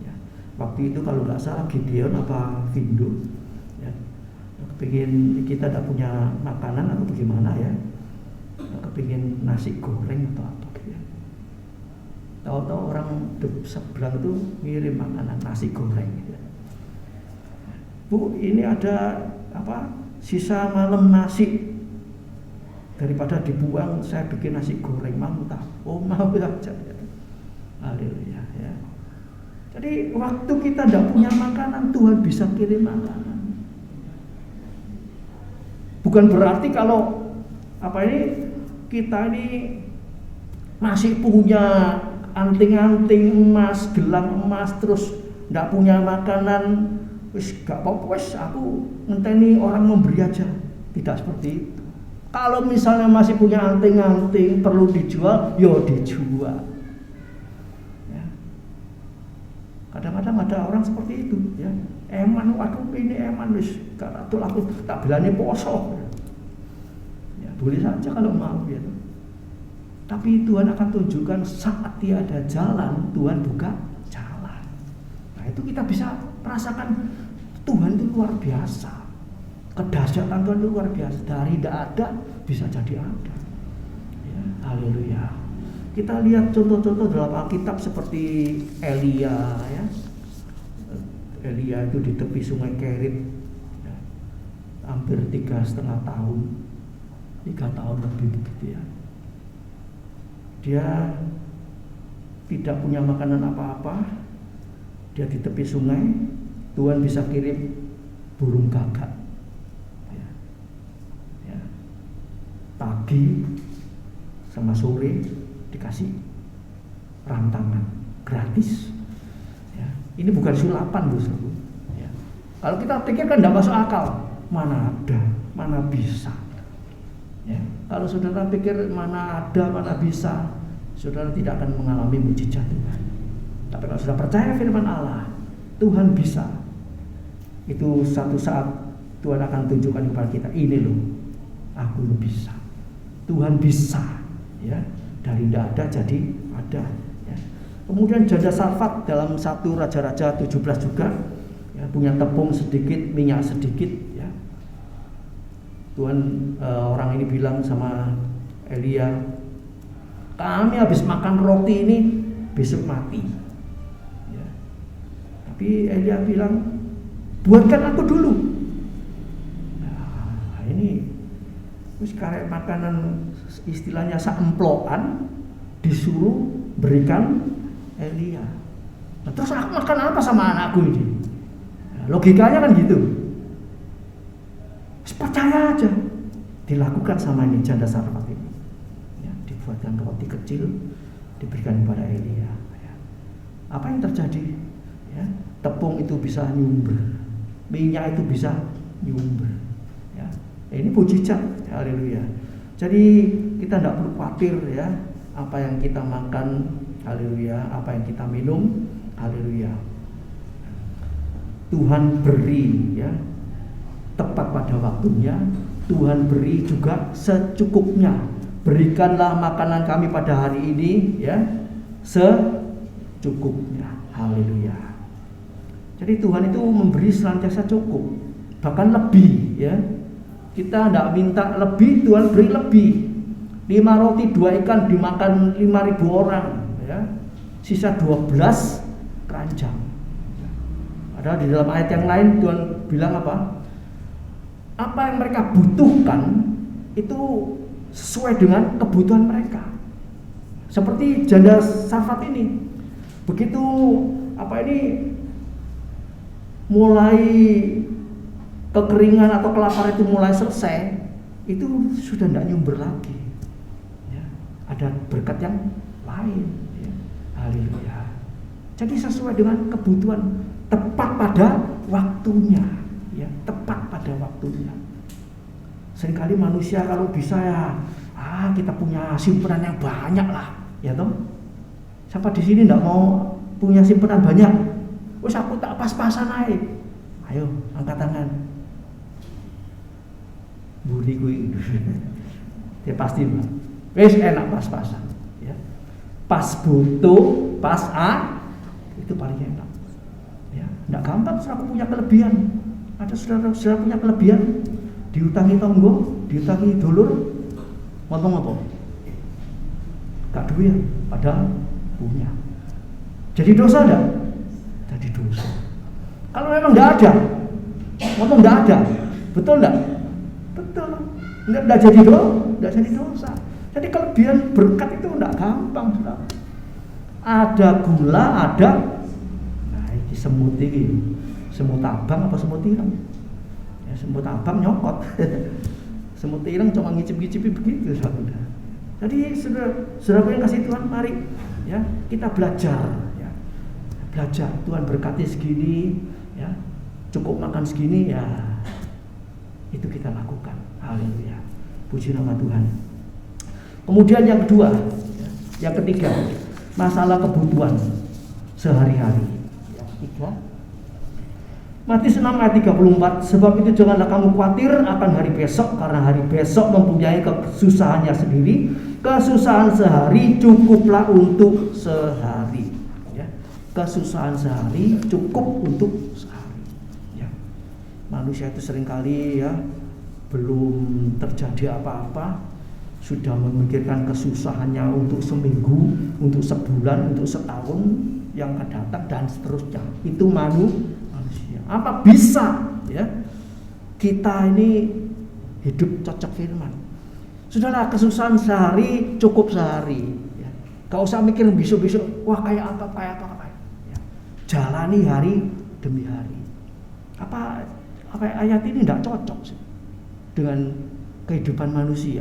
Speaker 4: Ya. Waktu itu kalau nggak salah Gideon apa Vindo, ya. Kepingin kita tidak punya makanan atau bagaimana ya, kepingin nasi goreng atau apa. Tahu-tahu orang seberang itu ngirim makanan nasi goreng. Bu, ini ada apa? Sisa malam nasi. Daripada dibuang, saya bikin nasi goreng, mau tak? Oh, mau aja. Haleluya ya. Jadi waktu kita tidak punya makanan, Tuhan bisa kirim makanan. Bukan berarti kalau apa ini kita ini masih punya anting-anting emas, gelang emas, terus nggak punya makanan, wis gak apa-apa, wis aku ngenteni orang memberi aja. Tidak seperti itu. Kalau misalnya masih punya anting-anting perlu dijual, yo dijual. Ya. Kadang-kadang ada orang seperti itu, ya. Eman, waduh ini eman, wis gak atul aku tak belani poso. Ya, boleh saja kalau mau ya. Tapi Tuhan akan tunjukkan saat tiada jalan, Tuhan buka jalan. Nah itu kita bisa merasakan Tuhan itu luar biasa. Kedahsyatan Tuhan itu luar biasa. Dari tidak ada bisa jadi ada. Ya, haleluya. Kita lihat contoh-contoh dalam Alkitab seperti Elia, ya. Elia itu di tepi sungai Kerit, ya. Hampir 3,5 tahun, 3 tahun lebih begitu ya. Dia tidak punya makanan apa-apa. Dia di tepi sungai. Tuhan bisa kirim burung gagak. Ya. Ya. Pagi sama sore dikasih rantangan gratis. Ya. Ini bukan sulapan, bosku. Ya. Kalau kita pikir kan tidak masuk akal. Mana ada, mana bisa. Ya. Kalau saudara pikir mana ada, mana bisa, saudara tidak akan mengalami mujizat Tuhan. Tapi kalau sudah percaya firman Allah, Tuhan bisa. Itu satu saat Tuhan akan tunjukkan kepada kita, ini loh, aku lo bisa. Tuhan bisa, ya. Dari tidak ada jadi ada. Ya. Kemudian janda Sarfat dalam 1 Raja-Raja 17 juga, ya, punya tepung sedikit, minyak sedikit. Ya. Tuhan orang ini bilang sama Elia, kami habis makan roti ini besok mati. Ya. Tapi Elia bilang, buatkan aku dulu. Nah, ini terus kayak makanan istilahnya saemplokan disuruh berikan Elia. Nah, terus aku makan apa sama anakku ini? Nah, logikanya kan gitu. Percaya aja. Dilakukan sama ini janda Sarfat ini. Ya, dibuatkan roti kecil, diberikan kepada Elia. Ya. Apa yang terjadi? Ya, tepung itu bisa nyumber, minyak itu bisa nyumber. Ya, ini mujizat, haleluya. Jadi kita tidak perlu khawatir ya, apa yang kita makan, haleluya, apa yang kita minum, haleluya. Tuhan beri ya, tepat pada waktunya. Tuhan beri juga secukupnya. Berikanlah makanan kami pada hari ini ya, secukupnya, haleluya. Jadi Tuhan itu memberi senantiasa cukup, bahkan lebih ya. Kita tidak minta lebih, Tuhan beri lebih. 5 roti 2 ikan dimakan 5.000 orang ya. Sisa 12 keranjang. Padahal di dalam ayat yang lain Tuhan bilang apa? Apa yang mereka butuhkan itu sesuai dengan kebutuhan mereka. Seperti janda Sarfat ini. Begitu mulai kekeringan atau kelaparan itu mulai selesai, itu sudah tidak nyumber lagi. Ya, ada berkat yang lain. Ya. Haleluya. Jadi sesuai dengan kebutuhan, tepat pada waktunya. Ya, tepat pada waktunya. Seringkali manusia kalau bisa ya, kita punya simpanan yang banyak lah, ya toh. Siapa di sini tidak mau punya simpanan banyak? Wes aku tak pas-pasan aja. Ayo, angkat tangan. Buri kuwi. Ya pasti, Mbak. Wes enak pas-pasan, ya. Pas butuh, pas itu paling enak. Ya, enggak gampang aku punya kelebihan. Ada saudara-saudara punya kelebihan, diutangi tonggo, diutangi dulur, ngomong apa? Gak duit, padahal punya. Jadi dosa enggak? Jadi dosa. Kalau memang enggak ada, ngomong enggak ada, betul enggak? Betul. Enggak jadi dosa. Jadi kelebihan berkat itu enggak gampang, saudara. Ada gula, ada. Nah, ini semut ini. Semut abang apa semut ireng? Ya, semut abang nyokot. Semut ireng cuma ngicip-ngicipi begitu, saudara. Jadi saudara yang kasih Tuhan, mari ya kita belajar. Ya. Belajar, Tuhan berkati segini, ya cukup makan segini, ya itu kita lakukan. Haleluya. Puji nama Tuhan. Kemudian yang kedua, ya, yang ketiga, masalah kebutuhan sehari-hari. Ya, ketiga. Matius 6 ayat 34, sebab itu janganlah kamu khawatir akan hari besok, karena hari besok mempunyai kesusahannya sendiri. Kesusahan sehari cukuplah untuk sehari. Ya. Kesusahan sehari cukup untuk sehari. Ya. Manusia itu seringkali ya belum terjadi apa-apa sudah memikirkan kesusahannya untuk seminggu, untuk sebulan, untuk setahun yang akan datang dan seterusnya. Itu manusia. Apa bisa ya kita ini hidup cocok firman? Sudahlah, kesusahan sehari cukup sehari. Ya. Gak usah mikir besok-besok. Wah kayak apa. Ya. Jalani hari demi hari. Apa ayat ini tidak cocok sih dengan kehidupan manusia,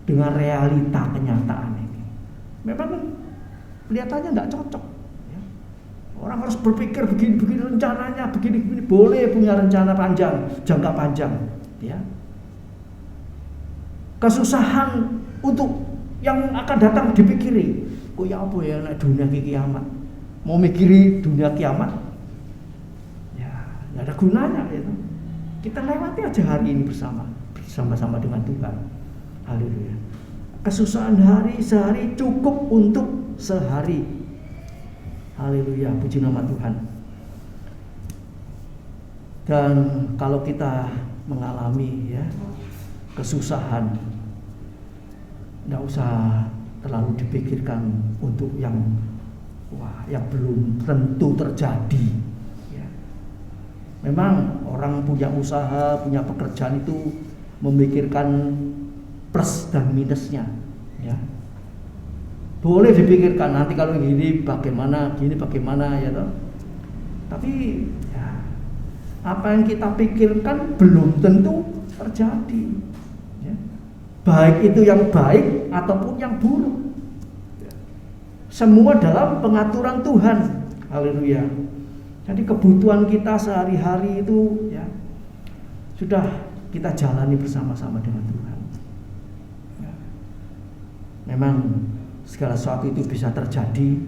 Speaker 4: dengan realita kenyataan ini. Memang kelihatannya tidak cocok. Orang harus berpikir begini rencananya, begini boleh punya rencana panjang, jangka panjang, ya. Kesusahan untuk yang akan datang dipikiri. Kok ya apa ya naik dunia kiamat? Mau mikiri dunia kiamat? Ya, enggak ada gunanya itu. Kita lewati aja hari ini bersama-sama dengan Tuhan. Haleluya. Kesusahan sehari cukup untuk sehari. Haleluya, puji nama Tuhan. Dan kalau kita mengalami ya kesusahan, tidak usah terlalu dipikirkan untuk yang belum tentu terjadi. Ya. Memang orang punya usaha, punya pekerjaan itu memikirkan plus dan minusnya, ya. Boleh dipikirkan nanti kalau gini bagaimana, ya toh. Tapi ya, apa yang kita pikirkan belum tentu terjadi, ya. Baik itu yang baik ataupun yang buruk, ya. Semua dalam pengaturan Tuhan. Haleluya. Jadi kebutuhan kita sehari-hari itu ya sudah kita jalani bersama-sama dengan Tuhan. Ya. Memang segala sesuatu itu bisa terjadi,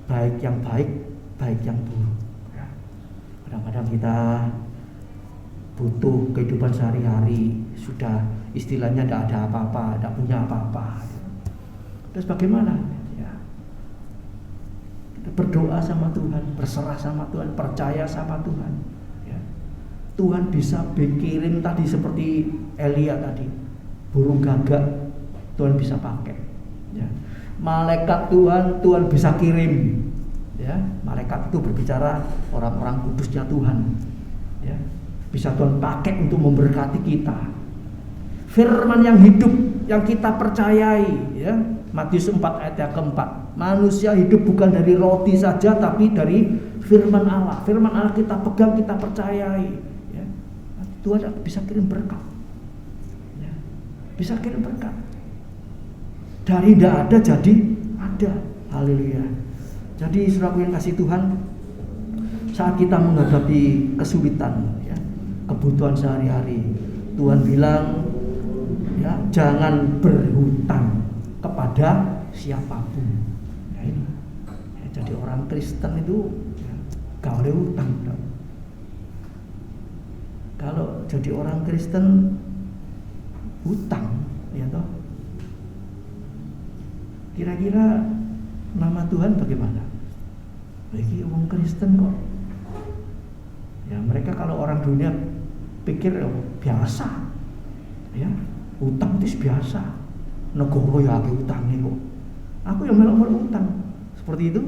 Speaker 4: baik yang baik, baik yang buruk. Ya. Kadang-kadang kita butuh kehidupan sehari-hari, sudah istilahnya tidak ada apa-apa, tidak punya apa-apa. Terus bagaimana? Berdoa sama Tuhan, berserah sama Tuhan, percaya sama Tuhan, ya. Tuhan bisa kirim tadi seperti Elia tadi, burung gagak Tuhan bisa pakai, ya. Malaikat Tuhan bisa kirim, ya. Malaikat itu berbicara orang-orang kudusnya Tuhan, ya. Bisa Tuhan pakai untuk memberkati kita. Firman yang hidup yang kita percayai, ya. Matius 4 ayat yang keempat. Manusia hidup bukan dari roti saja, tapi dari firman Allah. Firman Allah kita pegang, kita percayai, ya. Tuhan bisa kirim berkat, ya. Bisa kirim berkat. Dari tidak ada jadi ada. Haleluya. Jadi saudaraku yang kasih Tuhan, saat kita menghadapi kesulitan, ya, kebutuhan sehari-hari, Tuhan bilang, ya, jangan berhutang kepada siapapun. Ya, ini. Ya, jadi orang Kristen itu ya, gak boleh hutang. Kalau jadi orang Kristen hutang, ya toh, kira-kira nama Tuhan bagaimana? Bagi orang Kristen kok. Ya mereka kalau orang dunia pikir oh, biasa, ya hutang itu biasa. Negara ya ake utangnya kok. Aku yang melok utang. Seperti itu.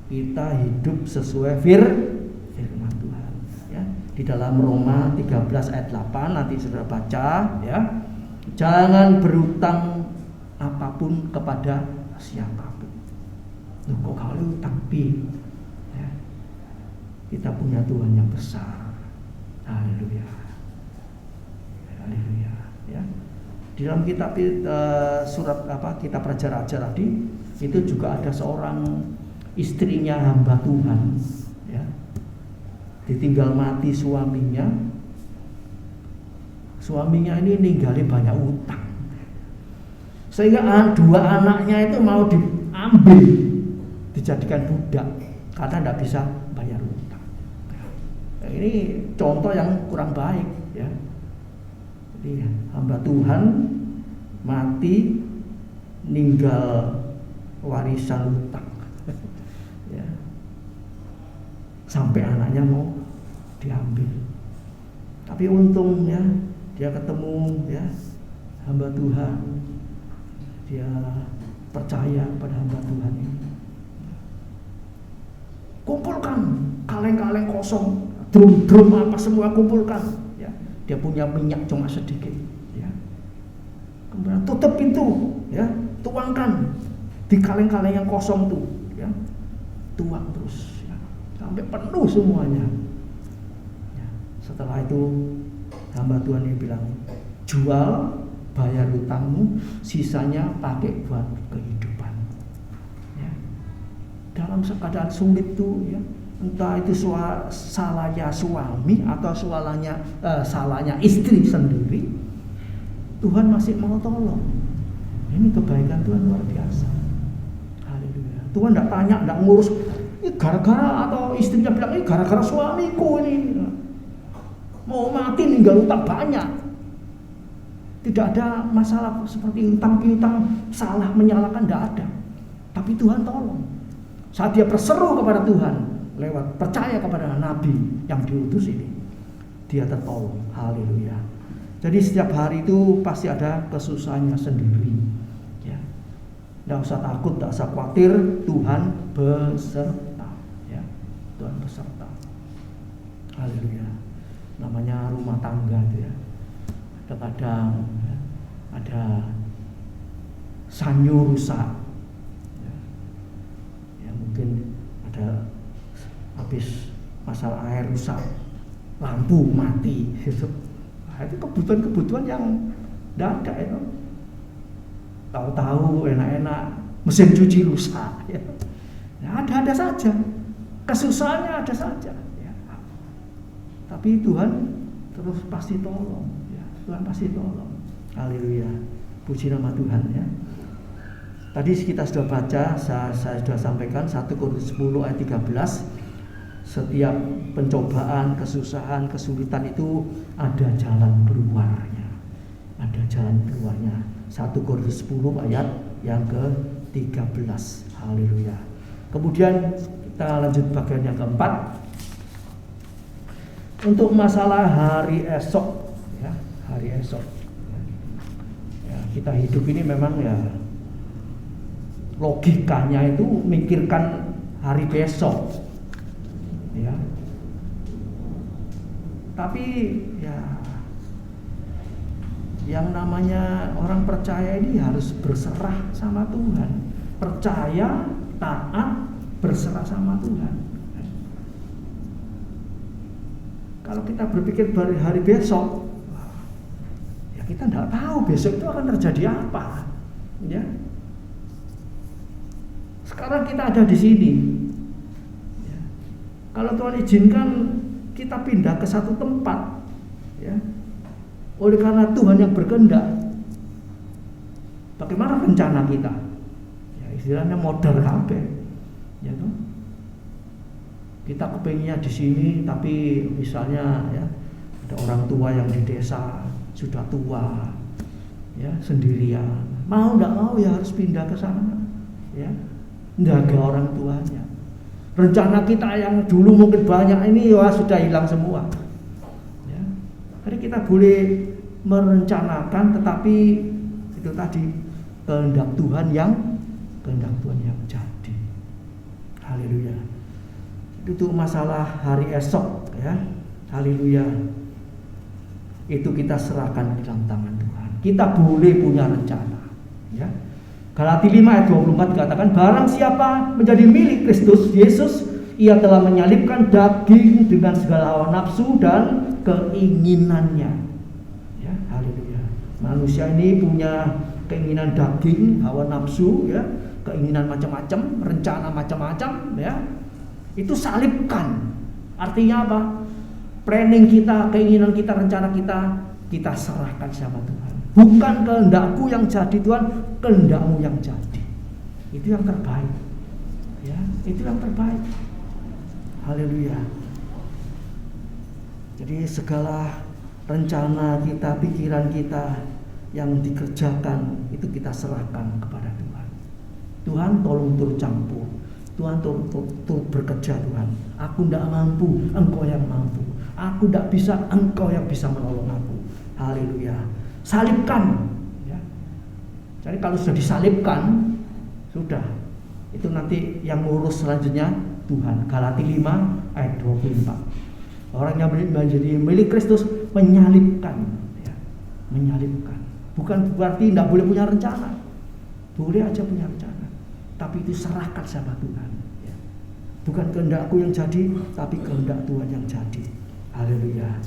Speaker 4: Kita hidup sesuai firman Tuhan, ya. Di dalam Roma 13 ayat 8 nanti saudara baca, ya. Jangan berutang apapun kepada siapapun. Loh, kok kalau utang pi? Ya. Kita punya Tuhan yang besar. Haleluya. Haleluya, ya. Di dalam kitab surat kitab Raja-Raja tadi itu juga ada seorang istrinya hamba Tuhan, ya. Ditinggal mati suaminya. Suaminya ini ninggalin banyak utang. Sehingga dua anaknya itu mau diambil, dijadikan budak karena tidak bisa bayar utang. Nah, ini contoh yang kurang baik, ya. Jadi hamba Tuhan mati ninggal warisan utang, ya. Sampai anaknya mau diambil. Tapi untungnya dia ketemu, ya, hamba Tuhan. Dia percaya pada hamba Tuhan ini. Kumpulkan kaleng-kaleng kosong, drum-drum apa semua kumpulkan. Dia punya minyak cuma sedikit, ya. Kemudian tutup pintu, ya, tuangkan di kaleng-kaleng yang kosong tuh, ya, tuang terus, ya, sampai penuh semuanya. Ya. Setelah itu hamba Tuhan ini bilang, jual, bayar hutangmu, sisanya pakai buat kehidupan. Ya. Dalam keadaan sulit tuh, ya. Entah itu salahnya suami atau salahnya istri sendiri, Tuhan masih mau tolong. Ini kebaikan Tuhan luar biasa. Haleluya. Tuhan tidak tanya, tidak ngurus. Ini gara-gara atau istrinya bilang ini gara-gara suamiku ini mau mati ninggal utang banyak. Tidak ada masalah seperti utang piutang salah menyalahkan, tidak ada. Tapi Tuhan tolong. Saat dia berseru kepada Tuhan lewat percaya kepada nabi yang diutus ini, dia tertolong. Haleluya. Jadi setiap hari itu pasti ada kesusahannya sendiri, ya. Tidak usah takut, tidak usah khawatir, Tuhan beserta, ya. Tuhan beserta. Haleluya. namanya rumah tangga itu ya. Kadang-kadang ya, ada sanyo rusak, ya mungkin ada habis masalah air rusak, lampu mati, gitu. Nah, itu kebutuhan-kebutuhan yang tidak ada itu. Tahu-tahu enak-enak mesin cuci rusak, ya. Ya, ada saja, kesusahannya ada saja. Ya. Tapi Tuhan terus pasti tolong, ya. Tuhan pasti tolong. Haleluya, puji nama Tuhan ya. Tadi kita sudah baca, saya sudah sampaikan 1 Korintus 10 ayat 13. Setiap pencobaan, kesusahan, kesulitan itu ada jalan keluarnya. Ada jalan keluarnya. 1 Korintus 10 ayat yang ke-13. Haleluya. Kemudian kita lanjut bagian yang keempat. Untuk masalah hari esok, ya, hari esok. Ya, kita hidup ini memang ya logikanya itu mikirkan hari besok, ya. Tapi ya yang namanya orang percaya ini harus berserah sama Tuhan, percaya, taat, berserah sama Tuhan. Kalau kita berpikir hari besok, ya kita tidak tahu besok itu akan terjadi apa, ya. Sekarang kita ada di sini. Ya. Kalau Tuhan izinkan kita pindah ke satu tempat, ya, oleh karena Tuhan yang berkehendak, bagaimana rencana kita? Ya, istilahnya modal kabeh, ya toh. Kita kepengennya di sini, tapi misalnya ya ada orang tua yang di desa sudah tua, ya sendirian, mau nggak mau ya harus pindah ke sana, ya. Menjaga orang tuanya. Rencana kita yang dulu mungkin banyak ini wah sudah hilang semua. Ya. Jadi kita boleh merencanakan, tetapi itu tadi kehendak Tuhan yang jadi. Haleluya. Itu masalah hari esok, ya. Haleluya. Itu kita serahkan di dalam tangan Tuhan. Kita boleh punya rencana, ya. Galatia 5 ayat 24 dikatakan, barang siapa menjadi milik Kristus Yesus, ia telah menyalibkan daging dengan segala hawa nafsu dan keinginannya. Ya, haleluya. Manusia ini punya keinginan daging, hawa nafsu, ya, keinginan macam-macam, rencana macam-macam, ya. Itu salibkan. Artinya apa? Planning kita, keinginan kita, rencana kita serahkan sama Tuhan. Bukan kehendakku yang jadi Tuhan, kehendakmu yang jadi. Itu yang terbaik, ya, itu yang terbaik. Haleluya. Jadi segala rencana kita, pikiran kita yang dikerjakan itu kita serahkan kepada Tuhan. Tuhan tolong turut campur, Tuhan turut bekerja. Tuhan, aku tidak mampu, Engkau yang mampu. Aku tidak bisa, Engkau yang bisa menolong aku. Haleluya. Salibkan, ya. Jadi kalau sudah disalibkan, sudah. Itu nanti yang ngurus selanjutnya Tuhan. Galatia 5 ayat 24. Orang yang menjadi milik Kristus menyalibkan, ya. Menyalibkan. Bukan berarti tidak boleh punya rencana. Boleh aja punya rencana. Tapi itu serahkan sama Tuhan, ya. Bukan kehendakku yang jadi, tapi kehendak Tuhan yang jadi. Haleluya.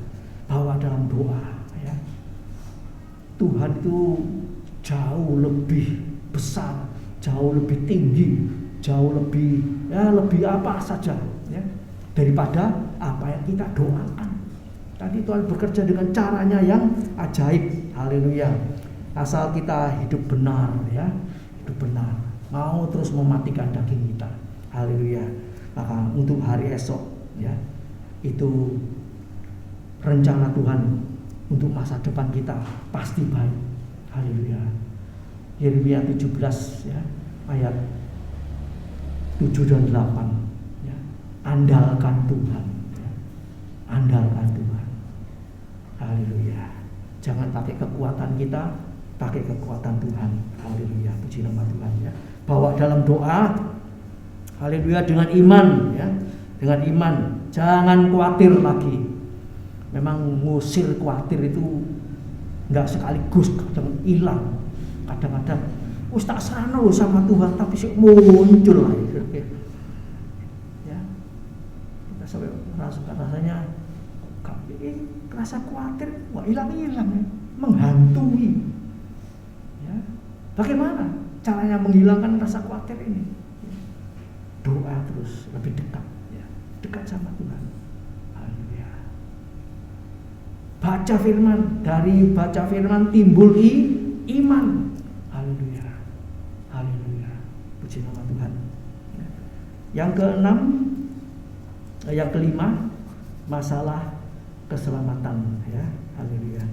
Speaker 4: Bawa dalam doa, ya. Tuhan itu jauh lebih besar, jauh lebih tinggi, jauh lebih, ya, lebih apa saja, ya, daripada apa yang kita doakan. Tadi Tuhan bekerja dengan caranya yang ajaib. Haleluya. Asal kita hidup benar, ya, hidup benar. Mau terus mematikan daging kita. Haleluya. Maka untuk hari esok, ya, itu rencana Tuhan untuk masa depan kita pasti baik. Haleluya. Yeremia 17, ya, ayat 7 dan 8, ya. Andalkan Tuhan, ya. Andalkan Tuhan. Haleluya. Jangan pakai kekuatan kita, pakai kekuatan Tuhan. Haleluya. Puji nama Tuhan, ya. Bawa dalam doa. Haleluya, dengan iman, ya. Dengan iman. Jangan khawatir lagi. memang ngusir khawatir itu nggak sekaligus, kadang hilang, kadang-kadang wis tak serana loh sama Tuhan tapi sih muncul lagi. Ya, kita sampai rasanya rasa khawatir nggak hilang-hilang ya, menghantui. Ya, bagaimana caranya menghilangkan rasa khawatir ini? Doa terus, lebih dekat, ya, dekat sama Tuhan. Haleluya. Baca firman, dari baca firman timbul iman. Haleluya. Haleluya. Puji nama Tuhan. Yang keenam, yang kelima, masalah keselamatan, ya. Haleluya.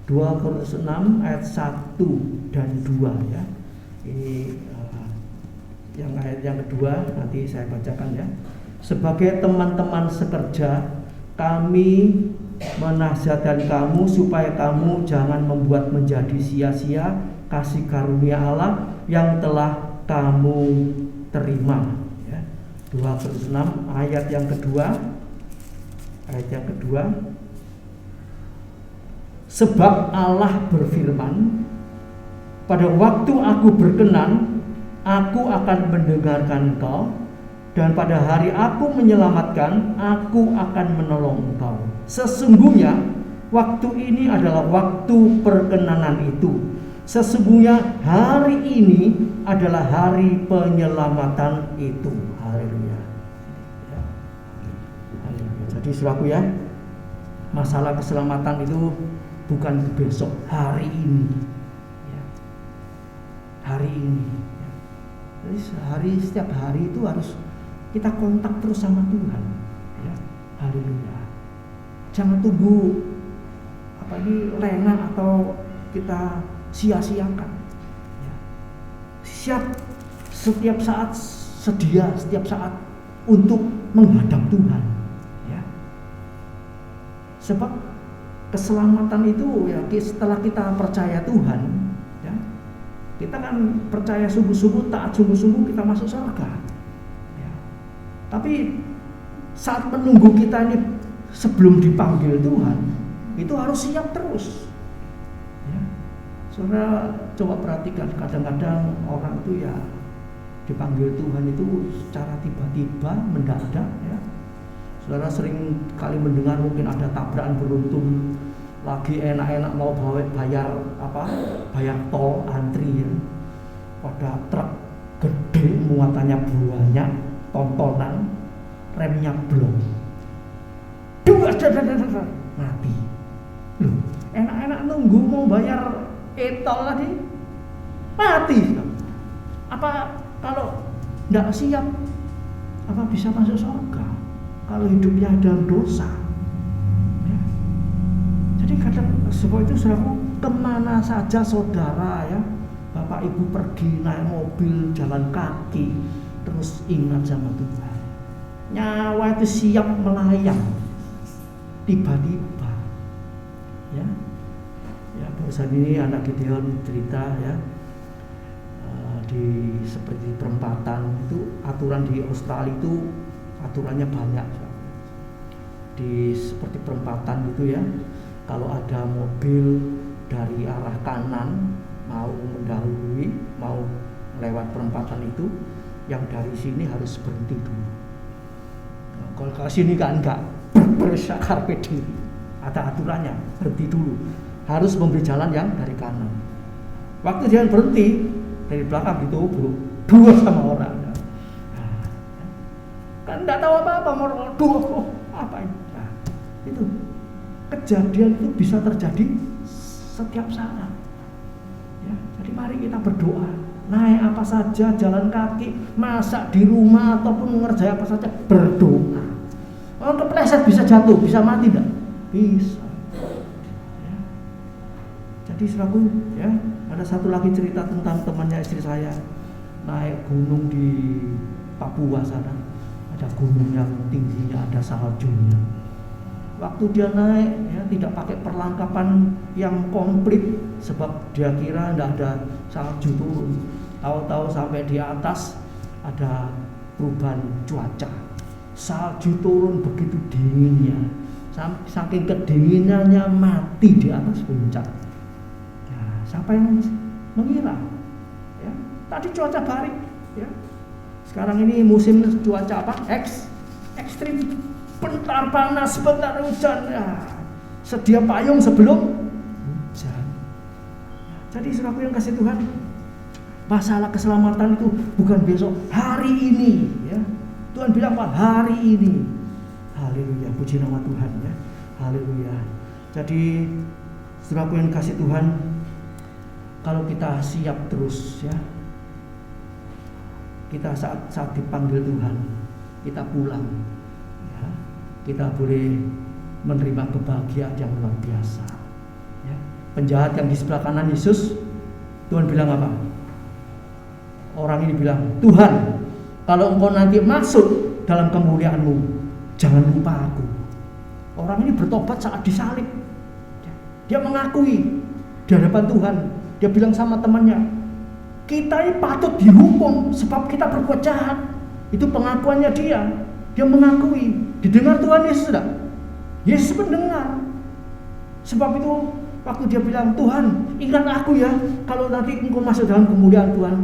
Speaker 4: 2 Korintus 6 ayat 1 dan 2, ya. Ini yang ayat yang kedua nanti saya bacakan, ya. Sebagai teman-teman sekerja, kami menasihatkan kamu supaya kamu jangan membuat menjadi sia-sia kasih karunia Allah yang telah kamu terima, ya. 2 Korintus 6 ayat yang kedua. Ayat yang kedua. Sebab Allah berfirman, pada waktu aku berkenan, aku akan mendengarkan engkau, dan pada hari aku menyelamatkan, aku akan menolong engkau. Sesungguhnya waktu ini adalah waktu perkenanan itu. Sesungguhnya hari ini adalah hari penyelamatan itu. Haleluya. Jadi saudaraku, ya, masalah keselamatan itu bukan besok, hari ini, ya. Hari ini, ya. Jadi setiap hari itu harus kita kontak terus sama Tuhan, ya. Haleluya. Jangan tunggu lengah atau kita sia-siakan, ya. Siap setiap saat, sedia setiap saat untuk menghadap Tuhan, ya. Sebab keselamatan itu, ya, setelah kita percaya Tuhan, ya, kita kan percaya sungguh-sungguh, taat sungguh-sungguh, kita masuk surga, ya. Tapi saat menunggu kita ini sebelum dipanggil Tuhan, itu harus siap terus, ya. Saudara coba perhatikan, kadang-kadang orang itu ya dipanggil Tuhan itu secara tiba-tiba, mendadak, ya. Saudara sering kali mendengar mungkin ada tabrakan beruntun, lagi enak-enak mau bayar tol, antri, ya. Pada truk gede muatannya banyak, tontonan, remnya blong, mati. Loh, enak-enak nunggu mau bayar tol lagi mati. Apa kalau tidak siap, apa bisa masuk surga? Kalau hidupnya ada dosa, ya. Jadi kadang sebab itu saudara, kemana saja saudara, ya, bapak ibu pergi naik mobil, jalan kaki, terus ingat sama Tuhan. Nyawa itu siap melayang tiba-tiba, ya. Ya, barusan ini anak Gideon cerita, ya, seperti perempatan itu, aturan di Australia itu aturannya banyak. Seperti perempatan itu, ya, kalau ada mobil dari arah kanan mau mendahului, mau lewat perempatan itu, yang dari sini harus berhenti dulu. Nah, kalau ke sini kan enggak, berkarpe diri, ada aturannya, berhenti dulu, harus memberi jalan yang dari kanan. Waktu dia berhenti, dari belakang ditubruk dua sama orang. Nah, kan enggak tahu apa-apa, mau dua apa ini. Nah, itu kejadian itu bisa terjadi setiap saat, ya. Jadi mari kita berdoa, naik apa saja, jalan kaki, masak di rumah ataupun mengerjakan apa saja, berdoa. Kalau kepleset bisa jatuh, bisa mati enggak? Bisa, ya. Jadi saudaraku, ya, ada satu lagi cerita tentang temannya istri saya, naik gunung di Papua sana. Ada gunung yang tingginya ada saljunya. Waktu dia naik, ya, tidak pakai perlengkapan yang komplit, sebab dia kira tidak ada salju turun. Tahu-tahu sampai di atas ada perubahan cuaca, salju turun begitu dinginnya, saking kedinginannya mati di atas puncak. Nah, siapa yang mengira? Ya, tadi cuaca baik, ya. Sekarang ini musim cuaca apa? Ekstrim. Bentar panas, bentar hujan. Ya, sedia payung sebelum hujan. Jadi saudaraku yang kasih Tuhan, masalah keselamatan itu bukan besok, hari ini, ya. Tuhan bilang apa? Hari ini. Haleluya, puji nama Tuhan, ya. Haleluya. Jadi saudaraku yang kasih Tuhan, kalau kita siap terus, ya, kita saat dipanggil Tuhan, kita pulang, ya, kita boleh menerima kebahagiaan yang luar biasa, ya. Penjahat yang di sebelah kanan Yesus, Tuhan bilang apa? Orang ini bilang, Tuhan, kalau engkau nanti masuk dalam kemuliaan-Mu, jangan lupa aku. Orang ini bertobat saat disalib. Dia mengakui di hadapan Tuhan. Dia bilang sama temannya, kita ini patut dihukum sebab kita berbuat jahat. Itu pengakuannya dia. Dia mengakui. Didengar Tuhan Yesus tidak? Yesus mendengar. Sebab itu waktu dia bilang, Tuhan, ingat aku ya, kalau nanti engkau masuk dalam kemuliaan Tuhan.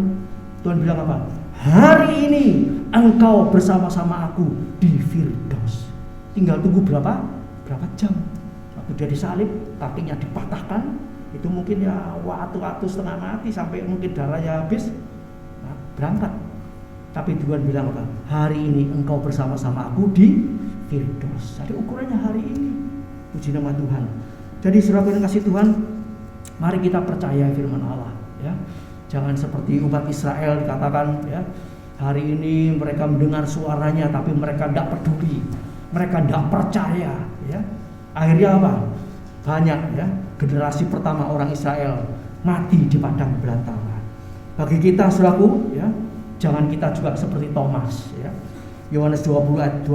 Speaker 4: Tuhan bilang apa? Hari ini engkau bersama-sama aku di Firdaus. Tinggal tunggu berapa jam. Waktu dia disalib, kakinya dipatahkan, itu mungkin ya waktu setengah mati sampai mungkin darahnya habis, nah, berangkat. Tapi Tuhan bilang apa? Hari ini engkau bersama-sama aku di Firdaus. Jadi ukurannya hari ini. Puji nama Tuhan. Jadi saudara yang kasih Tuhan, mari kita percaya firman Allah, ya. Jangan seperti umat Israel dikatakan, ya, hari ini mereka mendengar suaranya tapi mereka tidak peduli, mereka tidak percaya, ya. Akhirnya apa? Banyak, ya, generasi pertama orang Israel mati di padang belantara. Bagi kita saudaraku, ya, jangan kita juga seperti Thomas, ya. Yohanes 20 ayat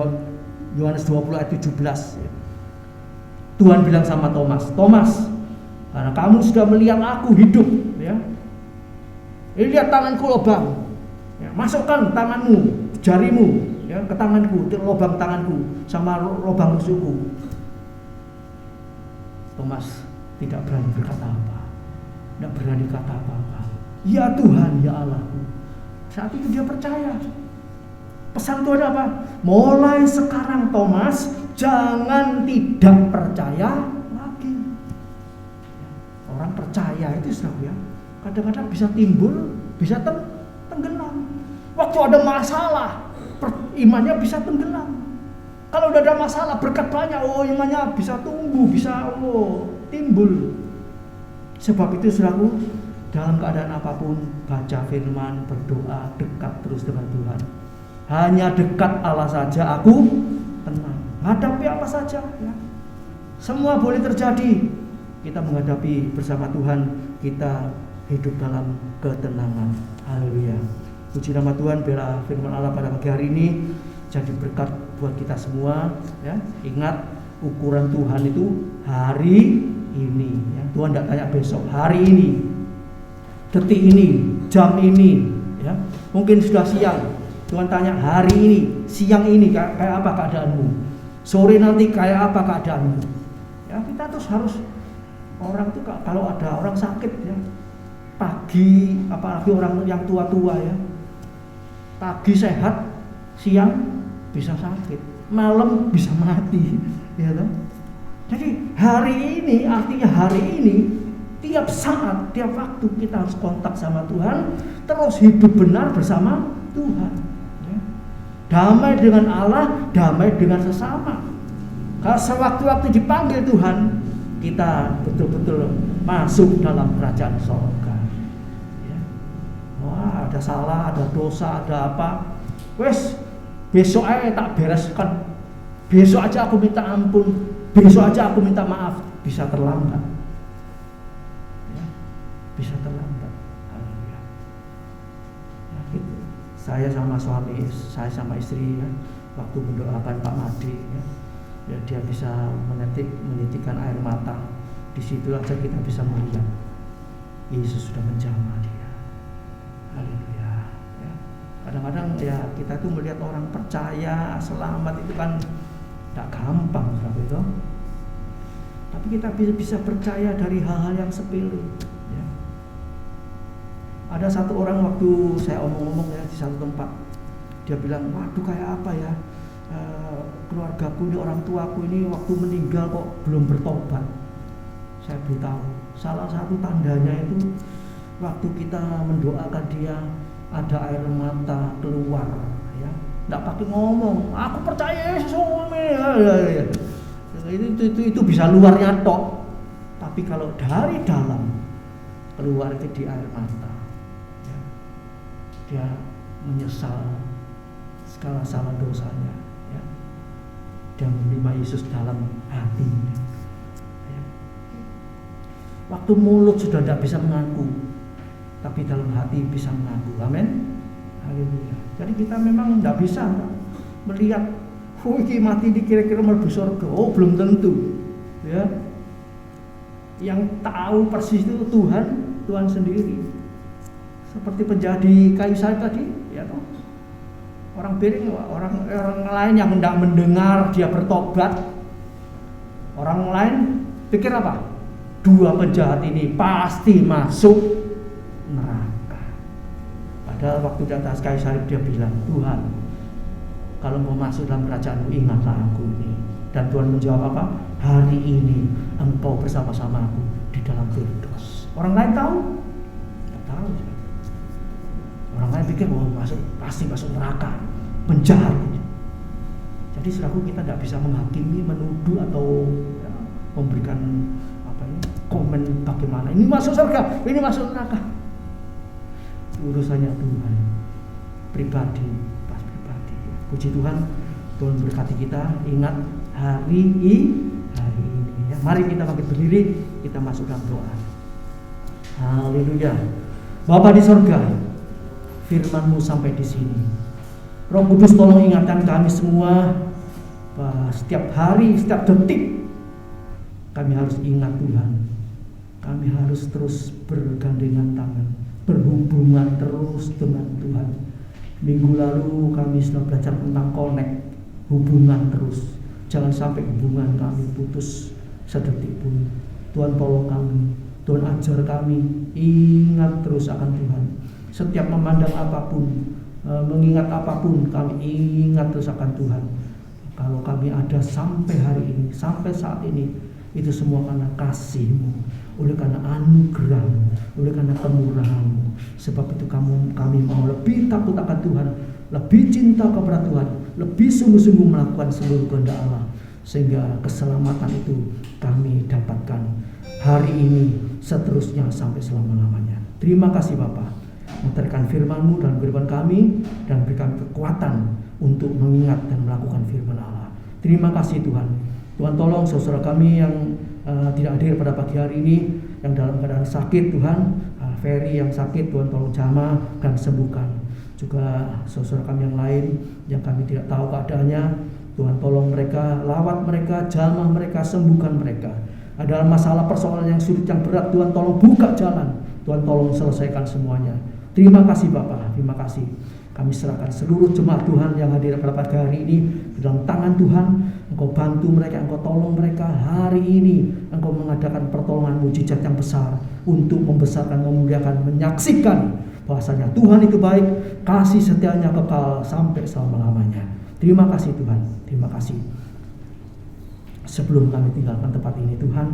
Speaker 4: 17, ya. Tuhan bilang sama Thomas, Thomas, karena kamu sudah melihat aku hidup, ya. Ini lihat tanganku lubang, ya, masukkan tanganmu, jarimu, ya, ke tanganku, lubang tanganku sama lubang rusukku. Thomas tidak berani berkata apa, tidak berani kata apa-apa. Ya Tuhan, ya Allahku. Saat itu dia percaya. Pesan Tuhan apa? Mulai sekarang Thomas, jangan tidak percaya lagi. Orang percaya itu saudara, ya, kadang-kadang bisa timbul, bisa tenggelam. Waktu ada masalah, imannya bisa tenggelam. Kalau udah ada masalah, berkat banyak, imannya bisa tumbuh, bisa timbul. Sebab itu saudaraku, dalam keadaan apapun, baca firman, berdoa, dekat terus dengan Tuhan. Hanya dekat Allah saja aku tenang. Hadapi apa saja, ya. Semua boleh terjadi. Kita menghadapi bersama Tuhan, kita hidup dalam ketenangan. Haleluya. Puji nama Tuhan, biarlah firman Allah pada pagi hari ini jadi berkat buat kita semua, ya. Ingat, ukuran Tuhan itu hari ini, ya. Tuhan tidak tanya besok, hari ini, detik ini, jam ini, ya. Mungkin sudah siang, Tuhan tanya hari ini, siang ini kayak apa keadaanmu, sore nanti kayak apa keadaanmu, ya. Kita terus harus, orang itu kalau ada orang sakit, ya, pagi, apalagi orang yang tua-tua, ya, pagi sehat, siang bisa sakit, malam bisa mati, ya toh. Jadi hari ini, artinya hari ini, tiap saat, tiap waktu kita harus kontak sama Tuhan, terus hidup benar bersama Tuhan, ya. Damai dengan Allah, damai dengan sesama. Kalau sewaktu-waktu dipanggil Tuhan, kita betul-betul masuk dalam kerajaan surga, ya. Wah, ada salah, ada dosa, ada apa, wes besok aja tak bereskan, besok aja aku minta ampun, besok aja aku minta maaf. Bisa terlambat, ya, bisa terlambat. Haleluya. Ya, gitu. Saya sama suami, saya sama istri, ya, waktu mendoakan Pak Madi, ya, ya, dia bisa menitikkan air mata. Di situ aja kita bisa melihat Yesus sudah menjamah dia. Haleluya. Kadang-kadang ya kita tuh melihat orang percaya selamat itu kan Tidak gampang, saudara itu. Tapi kita bisa percaya dari hal-hal yang sepele. Ya. Ada satu orang waktu saya omong-omong ya di satu tempat, dia bilang, waduh kayak apa ya, keluargaku ini, orang tuaku ini waktu meninggal kok belum bertobat. Saya beritahu, salah satu tandanya itu waktu kita mendoakan dia ada air mata keluar, ya, tidak pakai ngomong, aku percaya Yesus, ya. Itu bisa luarnya tok, tapi kalau dari dalam keluar itu di air mata, ya. Dia menyesal segala salah dosanya, ya. Dia menerima Yesus dalam hatinya. Waktu mulut sudah tidak bisa mengaku, tapi dalam hati bisa mengaku. Amin. Haleluya. Jadi kita memang tidak bisa melihat, iki mati di kira-kira mlebu surga. Oh, belum tentu. Ya. Yang tahu persis itu Tuhan sendiri. Seperti penjahat di kayu salib tadi, ya toh. Orang piring, orang lain yang tidak mendengar dia bertobat. Orang lain pikir apa? Dua penjahat ini pasti masuk neraka. Padahal waktu di atas kayu salib dia bilang, Tuhan, kalau mau masuk dalam kerajaanmu ingatlah aku ini. Dan Tuhan menjawab apa? Hari ini engkau bersama-sama aku di dalam Firdaus. Orang lain tahu? Tidak tahu. Orang lain pikir, pasti masuk neraka, penjahat. Jadi saudaraku, kita tidak bisa menghakimi, menuduh atau ya, memberikan komen bagaimana ini masuk surga, ini masuk neraka. Urusannya Tuhan, pribadi. Puji Tuhan, Tuhan berkati kita. Ingat hari ini ya. Mari kita bangkit berdiri, kita masuk dalam doa. Haleluya. Bapa di surga, firman-Mu sampai di sini. Roh Kudus tolong ingatkan kami semua bahwa setiap hari, setiap detik kami harus ingat Tuhan. Kami harus terus bergandengan tangan, berhubungan terus dengan Tuhan. Minggu lalu kami sudah belajar tentang connect, hubungan terus. Jangan sampai hubungan kami putus sedetik pun. Tuhan tolong kami, Tuhan ajar kami, ingat terus akan Tuhan. Setiap memandang apapun, mengingat apapun, kami ingat terus akan Tuhan. Kalau kami ada sampai hari ini, sampai saat ini, itu semua karena kasih-Mu, oleh karena anugerah-Mu, oleh karena kemurahan-Mu. Sebab itu kami mau lebih takut akan Tuhan, lebih cinta kepada Tuhan, lebih sungguh-sungguh melakukan seluruh kehendak Allah, sehingga keselamatan itu kami dapatkan hari ini, seterusnya sampai selama-lamanya. Terima kasih Bapa, menerangkan firman-Mu dan berikan kami, dan berikan kekuatan untuk mengingat dan melakukan firman Allah. Terima kasih Tuhan. Tuhan tolong saudara kami yang tidak hadir pada pagi hari ini, yang dalam keadaan sakit Tuhan, Ferry yang sakit, Tuhan tolong jamah dan sembuhkan. Juga saudara kami yang lain yang kami tidak tahu keadaannya, Tuhan tolong mereka, lawat mereka, jamah mereka, sembuhkan mereka. Ada masalah persoalan yang sulit, yang berat, Tuhan tolong buka jalan, Tuhan tolong selesaikan semuanya. Terima kasih Bapak, terima kasih. Kami serahkan seluruh jemaat Tuhan yang hadir pada pagi hari ini di dalam tangan Tuhan. Engkau bantu mereka, Engkau tolong mereka hari ini. Engkau mengadakan pertolongan mujizat yang besar untuk membesarkan, memuliakan, menyaksikan bahwasanya Tuhan itu baik, kasih setianya kekal sampai selama-lamanya. Terima kasih Tuhan, terima kasih. Sebelum kami tinggalkan tempat ini Tuhan,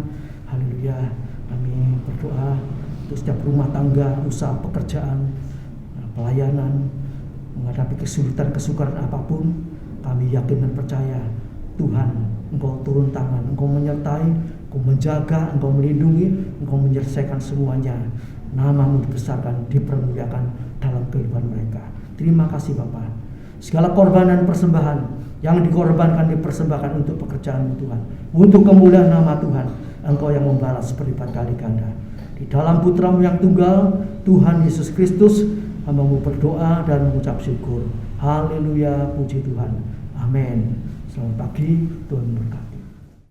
Speaker 4: haleluya, kami berdoa untuk setiap rumah tangga, usaha, pekerjaan, pelayanan, menghadapi kesulitan, kesukaran apapun, kami yakin dan percaya Tuhan, Engkau turun tangan, Engkau menyertai, Engkau menjaga, Engkau melindungi, Engkau menyelesaikan semuanya. Nama-Mu dibesarkan, dipermuliakan dalam kehidupan mereka. Terima kasih Bapa. Segala korbanan persembahan yang dikorbankan, dipersembahkan untuk pekerjaan-Mu Tuhan, untuk kemuliaan nama Tuhan, Engkau yang membalas berlipat kali ganda. Di dalam Putra-Mu yang tunggal, Tuhan Yesus Kristus, hamba-Mu berdoa dan mengucap syukur. Haleluya, puji Tuhan. Amin. Selamat pagi, Tuhan berkati.